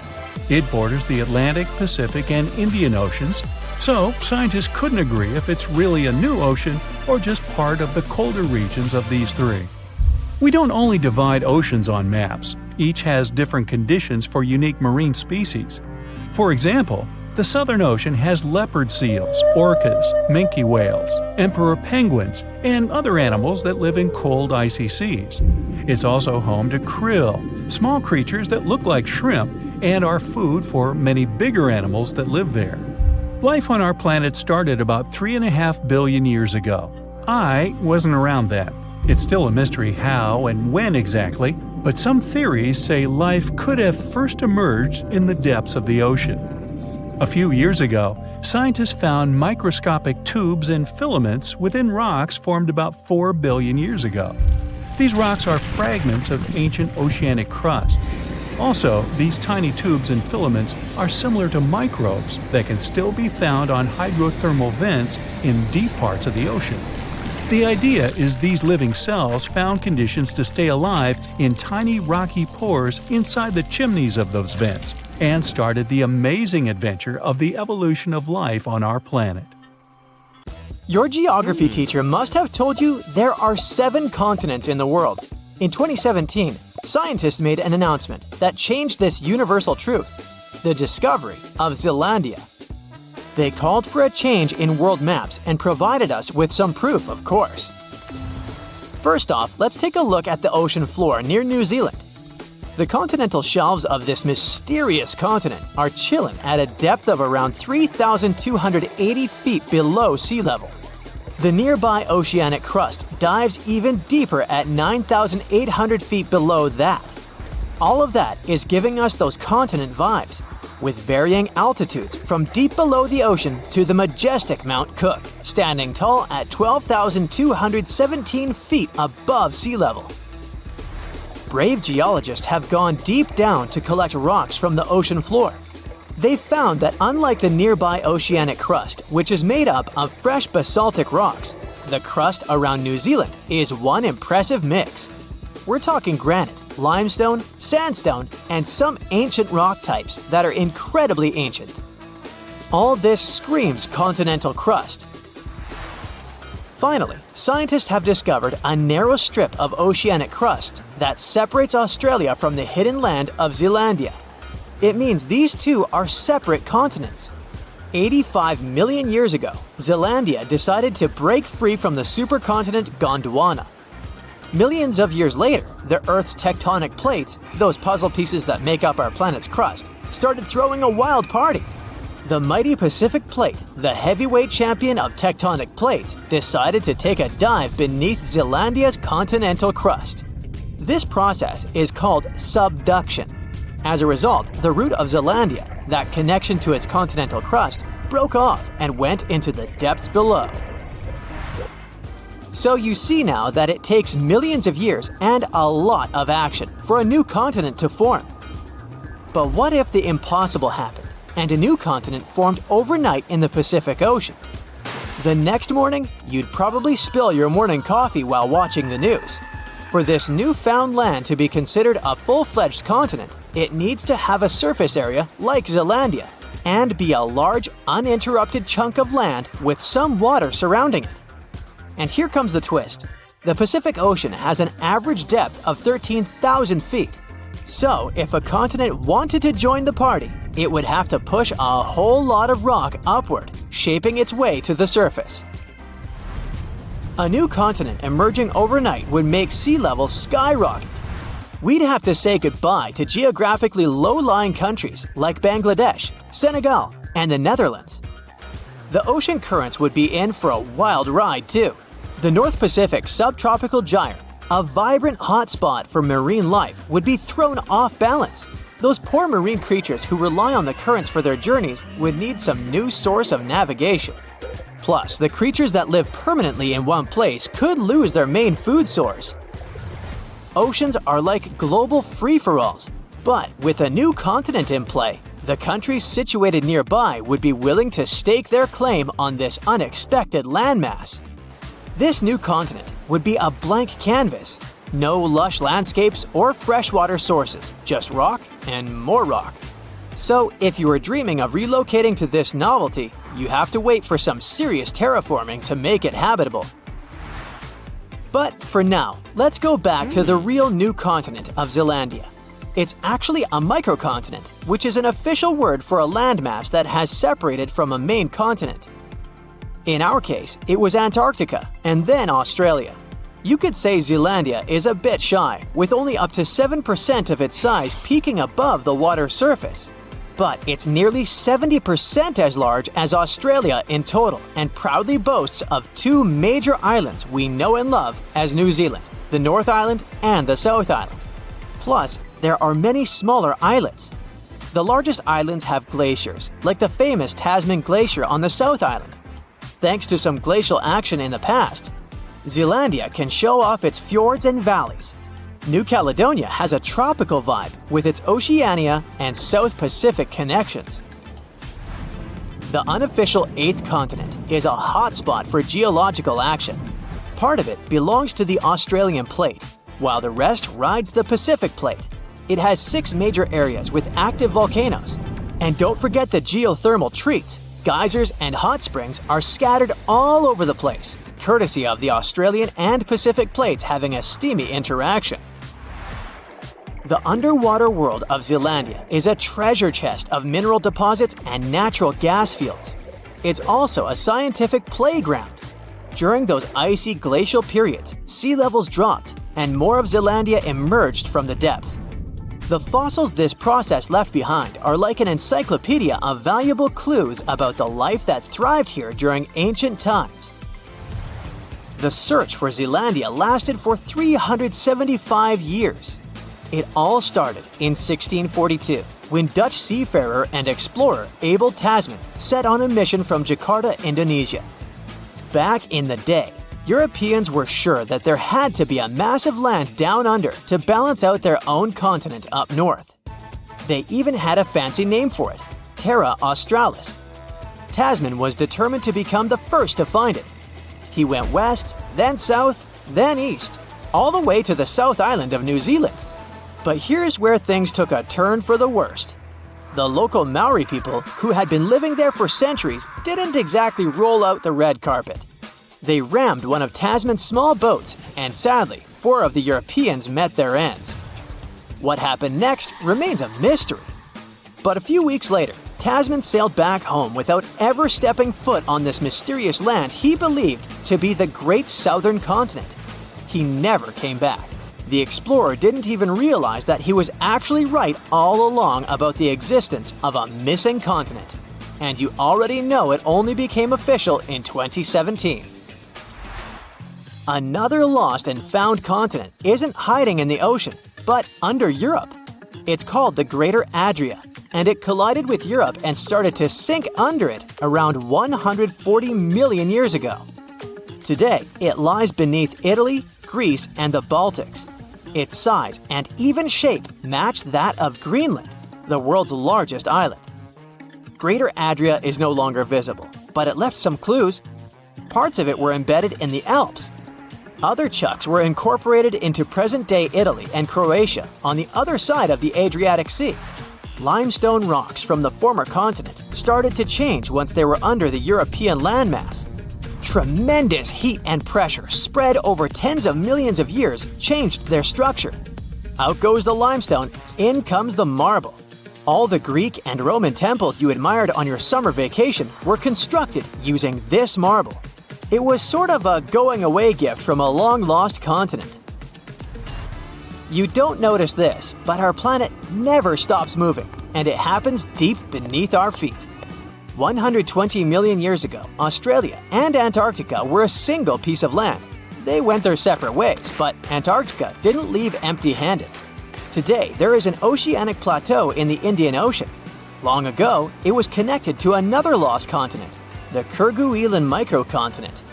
It borders the Atlantic, Pacific, and Indian Oceans, so scientists couldn't agree if it's really a new ocean or just part of the colder regions of these 3. We don't only divide oceans on maps, each has different conditions for unique marine species. For example, the Southern Ocean has leopard seals, orcas, minke whales, emperor penguins, and other animals that live in cold, icy seas. It's also home to krill, small creatures that look like shrimp and are food for many bigger animals that live there. Life on our planet started about 3.5 billion years ago. I wasn't around then. It's still a mystery how and when exactly, but some theories say life could have first emerged in the depths of the ocean. A few years ago, scientists found microscopic tubes and filaments within rocks formed about 4 billion years ago. These rocks are fragments of ancient oceanic crust. Also, these tiny tubes and filaments are similar to microbes that can still be found on hydrothermal vents in deep parts of the ocean. The idea is these living cells found conditions to stay alive in tiny rocky pores inside the chimneys of those vents, and started the amazing adventure of the evolution of life on our planet. Your geography teacher must have told you there are 7 continents in the world. In 2017, scientists made an announcement that changed this universal truth: the discovery of Zealandia. They called for a change in world maps and provided us with some proof, of course. First off, let's take a look at the ocean floor near New Zealand. The continental shelves of this mysterious continent are chilling at a depth of around 3,280 feet below sea level. The nearby oceanic crust dives even deeper at 9,800 feet below that. All of that is giving us those continent vibes, with varying altitudes from deep below the ocean to the majestic Mount Cook, standing tall at 12,217 feet above sea level. Brave geologists have gone deep down to collect rocks from the ocean floor. They found that unlike the nearby oceanic crust, which is made up of fresh basaltic rocks, the crust around New Zealand is one impressive mix. We're talking granite, limestone, sandstone, and some ancient rock types that are incredibly ancient. All this screams continental crust. Finally, scientists have discovered a narrow strip of oceanic crust that separates Australia from the hidden land of Zealandia. It means these two are separate continents. 85 million years ago, Zealandia decided to break free from the supercontinent Gondwana. Millions of years later, the Earth's tectonic plates, those puzzle pieces that make up our planet's crust, started throwing a wild party. The mighty Pacific Plate, the heavyweight champion of tectonic plates, decided to take a dive beneath Zealandia's continental crust. This process is called subduction. As a result, the root of Zealandia, that connection to its continental crust broke off and went into the depths below. So you see now that it takes millions of years and a lot of action for a new continent to form. But what if the impossible happened and a new continent formed overnight in the Pacific Ocean? The next morning, you'd probably spill your morning coffee while watching the news. For this newfound land to be considered a full-fledged continent, it needs to have a surface area like Zealandia and be a large, uninterrupted chunk of land with some water surrounding it. And here comes the twist. The Pacific Ocean has an average depth of 13,000 feet. So, if a continent wanted to join the party, it would have to push a whole lot of rock upward, shaping its way to the surface. A new continent emerging overnight would make sea levels skyrocket. We'd have to say goodbye to geographically low-lying countries like Bangladesh, Senegal, and the Netherlands. The ocean currents would be in for a wild ride too. The North Pacific subtropical gyre, a vibrant hotspot for marine life, would be thrown off balance. Those poor marine creatures who rely on the currents for their journeys would need some new source of navigation. Plus, the creatures that live permanently in one place could lose their main food source. Oceans are like global free-for-alls, but with a new continent in play, the countries situated nearby would be willing to stake their claim on this unexpected landmass. This new continent would be a blank canvas. No lush landscapes or freshwater sources, just rock and more rock. So, if you were dreaming of relocating to this novelty, you have to wait for some serious terraforming to make it habitable. But for now, let's go back to the real new continent of Zealandia. It's actually a microcontinent, which is an official word for a landmass that has separated from a main continent. In our case, it was Antarctica and then Australia. You could say Zealandia is a bit shy, with only up to 7% of its size peaking above the water's surface. But it's nearly 70% as large as Australia in total and proudly boasts of two major islands we know and love as New Zealand, the North Island and the South Island. Plus, there are many smaller islets. The largest islands have glaciers, like the famous Tasman Glacier on the South Island. Thanks to some glacial action in the past, Zealandia can show off its fjords and valleys. New Caledonia has a tropical vibe with its Oceania and South Pacific connections. The unofficial 8th continent is a hotspot for geological action. Part of it belongs to the Australian plate, while the rest rides the Pacific plate. It has 6 major areas with active volcanoes. And don't forget the geothermal treats. Geysers and hot springs are scattered all over the place, courtesy of the Australian and Pacific plates having a steamy interaction. The underwater world of Zealandia is a treasure chest of mineral deposits and natural gas fields. It's also a scientific playground. During those icy glacial periods, sea levels dropped and more of Zealandia emerged from the depths. The fossils this process left behind are like an encyclopedia of valuable clues about the life that thrived here during ancient times. The search for Zealandia lasted for 375 years. It all started in 1642, when Dutch seafarer and explorer Abel Tasman set on a mission from Jakarta, Indonesia. Back in the day, Europeans were sure that there had to be a massive land down under to balance out their own continent up north. They even had a fancy name for it, Terra Australis. Tasman was determined to become the first to find it. He went west, then south, then east, all the way to the South Island of New Zealand. But here's where things took a turn for the worst. The local Maori people, who had been living there for centuries, didn't exactly roll out the red carpet. They rammed one of Tasman's small boats, and sadly, 4 of the Europeans met their ends. What happened next remains a mystery. But a few weeks later, Tasman sailed back home without ever stepping foot on this mysterious land he believed to be the Great Southern Continent. He never came back. The explorer didn't even realize that he was actually right all along about the existence of a missing continent. And you already know it only became official in 2017. Another lost and found continent isn't hiding in the ocean, but under Europe. It's called the Greater Adria, and it collided with Europe and started to sink under it around 140 million years ago. Today, it lies beneath Italy, Greece, and the Baltics. Its size and even shape match that of Greenland, the world's largest island. Greater Adria is no longer visible, but it left some clues. Parts of it were embedded in the Alps. Other chunks were incorporated into present-day Italy and Croatia on the other side of the Adriatic Sea. Limestone rocks from the former continent started to change once they were under the European landmass. Tremendous heat and pressure spread over tens of millions of years changed their structure. Out goes the limestone, in comes the marble. All the Greek and Roman temples you admired on your summer vacation were constructed using this marble. It was sort of a going-away gift from a long-lost continent. You don't notice this, but our planet never stops moving, and it happens deep beneath our feet. 120 million years ago, Australia and Antarctica were a single piece of land. They went their separate ways, but Antarctica didn't leave empty-handed. Today, there is an oceanic plateau in the Indian Ocean. Long ago, it was connected to another lost continent, the Kerguelen microcontinent.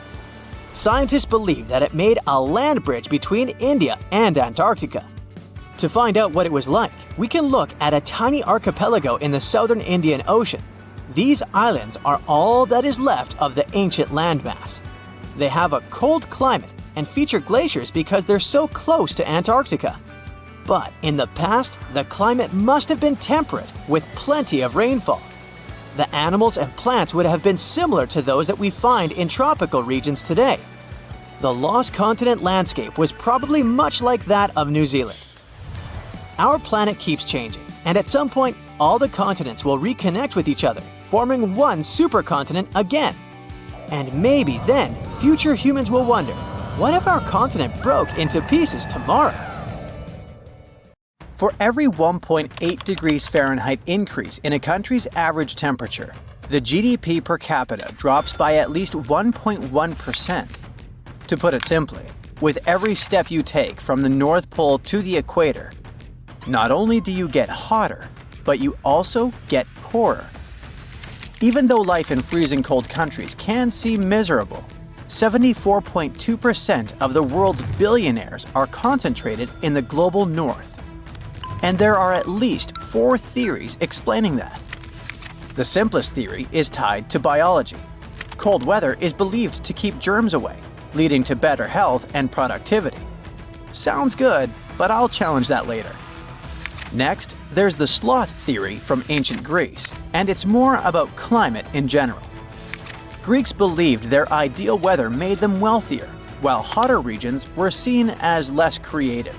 Scientists believe that it made a land bridge between India and Antarctica. To find out what it was like, we can look at a tiny archipelago in the southern Indian Ocean. These islands are all that is left of the ancient landmass. They have a cold climate and feature glaciers because they're so close to Antarctica. But in the past, the climate must have been temperate with plenty of rainfall. The animals and plants would have been similar to those that we find in tropical regions today. The lost continent landscape was probably much like that of New Zealand. Our planet keeps changing, and at some point, all the continents will reconnect with each other, forming one supercontinent again. And maybe then, future humans will wonder, what if our continent broke into pieces tomorrow? For every 1.8 degrees Fahrenheit increase in a country's average temperature, the GDP per capita drops by at least 1.1%. To put it simply, with every step you take from the North Pole to the equator, not only do you get hotter, but you also get poorer. Even though life in freezing cold countries can seem miserable, 74.2% of the world's billionaires are concentrated in the global north. And there are at least 4 theories explaining that. The simplest theory is tied to biology. Cold weather is believed to keep germs away, leading to better health and productivity. Sounds good, but I'll challenge that later. Next, there's the sloth theory from ancient Greece, and it's more about climate in general. Greeks believed their ideal weather made them wealthier, while hotter regions were seen as less creative.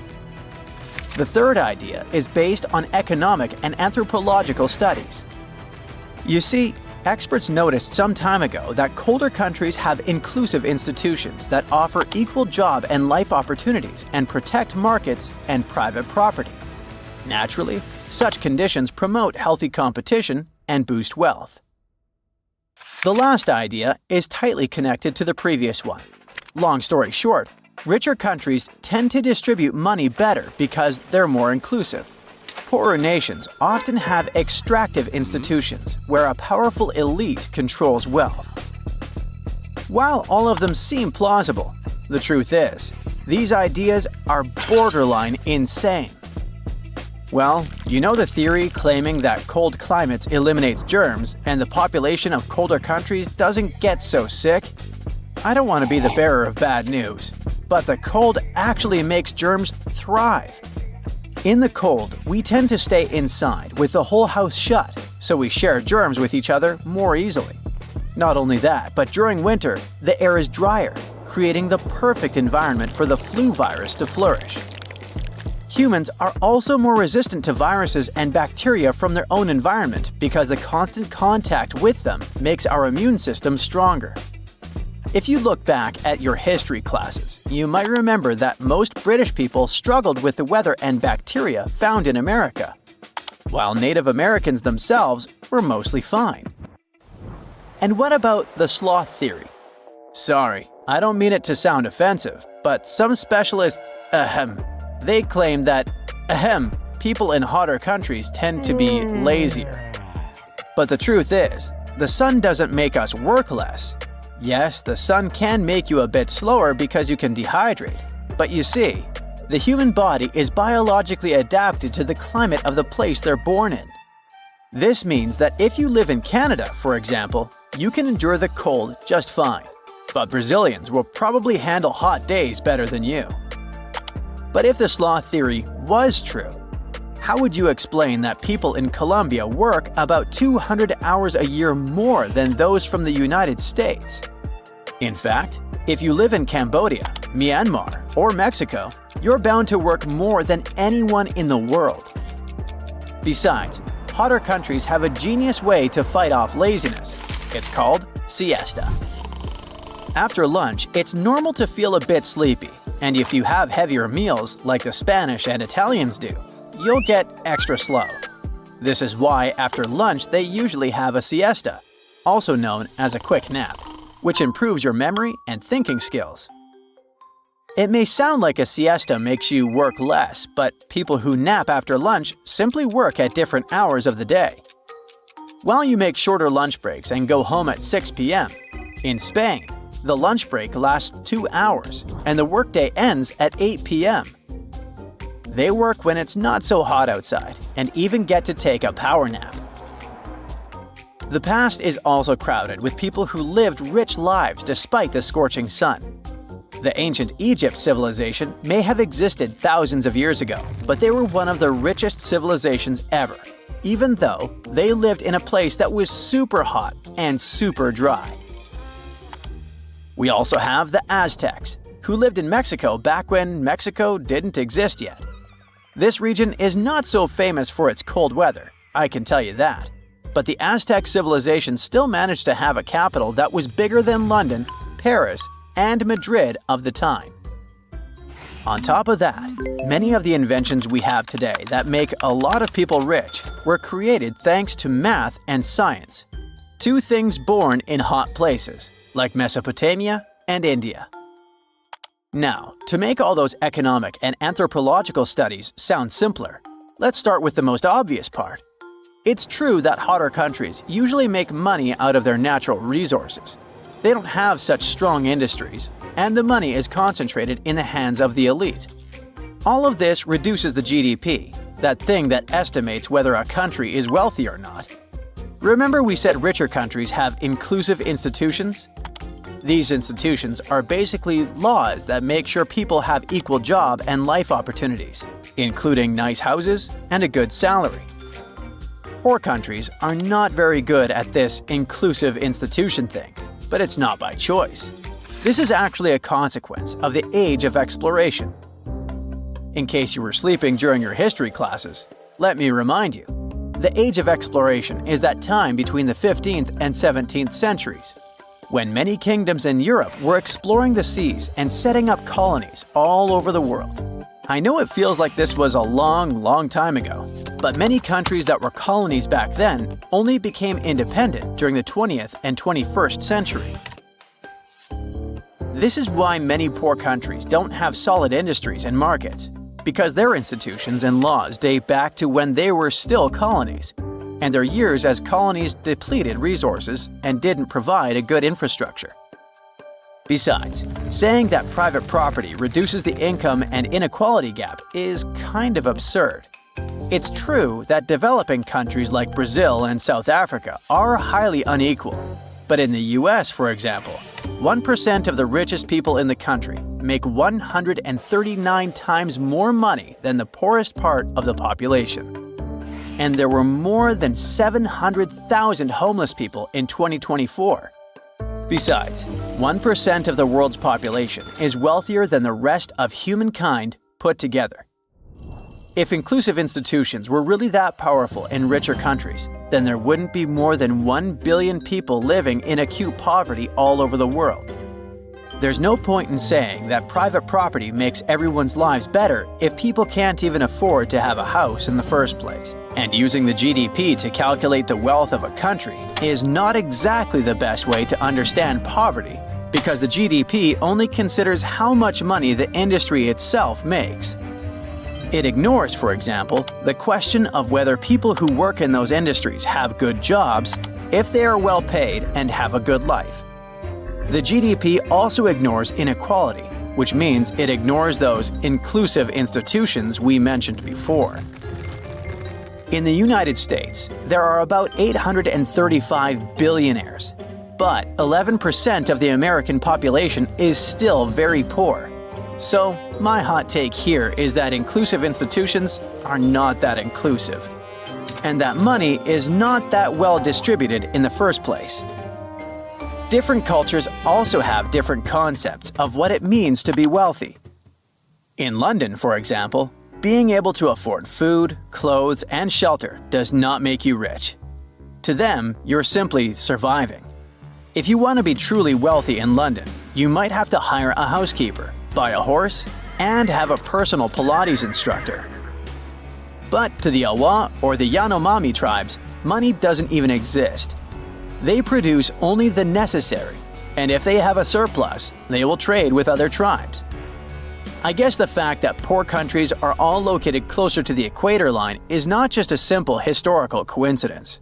The third idea is based on economic and anthropological studies. You see, experts noticed some time ago that colder countries have inclusive institutions that offer equal job and life opportunities and protect markets and private property. Naturally, such conditions promote healthy competition and boost wealth. The last idea is tightly connected to the previous one. Long story short, richer countries tend to distribute money better because they're more inclusive. Poorer nations often have extractive institutions where a powerful elite controls wealth. While all of them seem plausible, the truth is, these ideas are borderline insane. Well, you know the theory claiming that cold climates eliminates germs and the population of colder countries doesn't get so sick? I don't want to be the bearer of bad news, but the cold actually makes germs thrive. In the cold, we tend to stay inside with the whole house shut, so we share germs with each other more easily. Not only that, but during winter, the air is drier, creating the perfect environment for the flu virus to flourish. Humans are also more resistant to viruses and bacteria from their own environment because the constant contact with them makes our immune system stronger. If you look back at your history classes, you might remember that most British people struggled with the weather and bacteria found in America, while Native Americans themselves were mostly fine. And what about the sloth theory? Sorry, I don't mean it to sound offensive, but some specialists, they claim that, people in hotter countries tend to be lazier. But the truth is, the sun doesn't make us work less. Yes, the sun can make you a bit slower because you can dehydrate. But you see, the human body is biologically adapted to the climate of the place they're born in. This means that if you live in Canada, for example, you can endure the cold just fine. But Brazilians will probably handle hot days better than you. But if the sloth theory was true, how would you explain that people in Colombia work about 200 hours a year more than those from the United States? In fact, if you live in Cambodia, Myanmar, or Mexico, you're bound to work more than anyone in the world. Besides, hotter countries have a genius way to fight off laziness. It's called siesta. After lunch, it's normal to feel a bit sleepy, and if you have heavier meals like the Spanish and Italians do, you'll get extra slow. This is why after lunch they usually have a siesta, also known as a quick nap, which improves your memory and thinking skills. It may sound like a siesta makes you work less, but people who nap after lunch simply work at different hours of the day. While you make shorter lunch breaks and go home at 6 p.m., in Spain, the lunch break lasts 2 hours and the workday ends at 8 p.m. They work when it's not so hot outside and even get to take a power nap. The past is also crowded with people who lived rich lives despite the scorching sun. The ancient Egypt civilization may have existed thousands of years ago, but they were one of the richest civilizations ever, even though they lived in a place that was super hot and super dry. We also have the Aztecs, who lived in Mexico back when Mexico didn't exist yet. This region is not so famous for its cold weather, I can tell you that. But the Aztec civilization still managed to have a capital that was bigger than London, Paris, and Madrid of the time. On top of that, many of the inventions we have today that make a lot of people rich were created thanks to math and science. Two things born in hot places, like Mesopotamia and India. Now, to make all those economic and anthropological studies sound simpler, let's start with the most obvious part. It's true that hotter countries usually make money out of their natural resources. They don't have such strong industries, and the money is concentrated in the hands of the elite. All of this reduces the GDP, that thing that estimates whether a country is wealthy or not. Remember we said richer countries have inclusive institutions? These institutions are basically laws that make sure people have equal job and life opportunities, including nice houses and a good salary. Poor countries are not very good at this inclusive institution thing, but it's not by choice. This is actually a consequence of the age of exploration. In case you were sleeping during your history classes, let me remind you, the age of exploration is that time between the 15th and 17th centuries, when many kingdoms in Europe were exploring the seas and setting up colonies all over the world. I know it feels like this was a long time ago, but many countries that were colonies back then only became independent during the 20th and 21st century. This is why many poor countries don't have solid industries and markets, because their institutions and laws date back to when they were still colonies, and their years as colonies depleted resources and didn't provide a good infrastructure. Besides, saying that private property reduces the income and inequality gap is kind of absurd. It's true that developing countries like Brazil and South Africa are highly unequal, but in the US, for example, 1% of the richest people in the country make 139 times more money than the poorest part of the population. And there were more than 700,000 homeless people in 2024. Besides, 1% of the world's population is wealthier than the rest of humankind put together. If inclusive institutions were really that powerful in richer countries, then there wouldn't be more than 1 billion people living in acute poverty all over the world. There's no point in saying that private property makes everyone's lives better if people can't even afford to have a house in the first place. And using the GDP to calculate the wealth of a country is not exactly the best way to understand poverty, because the GDP only considers how much money the industry itself makes. It ignores, for example, the question of whether people who work in those industries have good jobs, if they are well paid and have a good life. The GDP also ignores inequality, which means it ignores those inclusive institutions we mentioned before. In the United States, there are about 835 billionaires, but 11% of the American population is still very poor. So, my hot take here is that inclusive institutions are not that inclusive, and that money is not that well distributed in the first place. Different cultures also have different concepts of what it means to be wealthy. In London, for example, being able to afford food, clothes, and shelter does not make you rich. To them, you're simply surviving. If you want to be truly wealthy in London, you might have to hire a housekeeper, buy a horse, and have a personal Pilates instructor. But to the Awa or the Yanomami tribes, money doesn't even exist. They produce only the necessary, and if they have a surplus, they will trade with other tribes. I guess the fact that poor countries are all located closer to the equator line is not just a simple historical coincidence.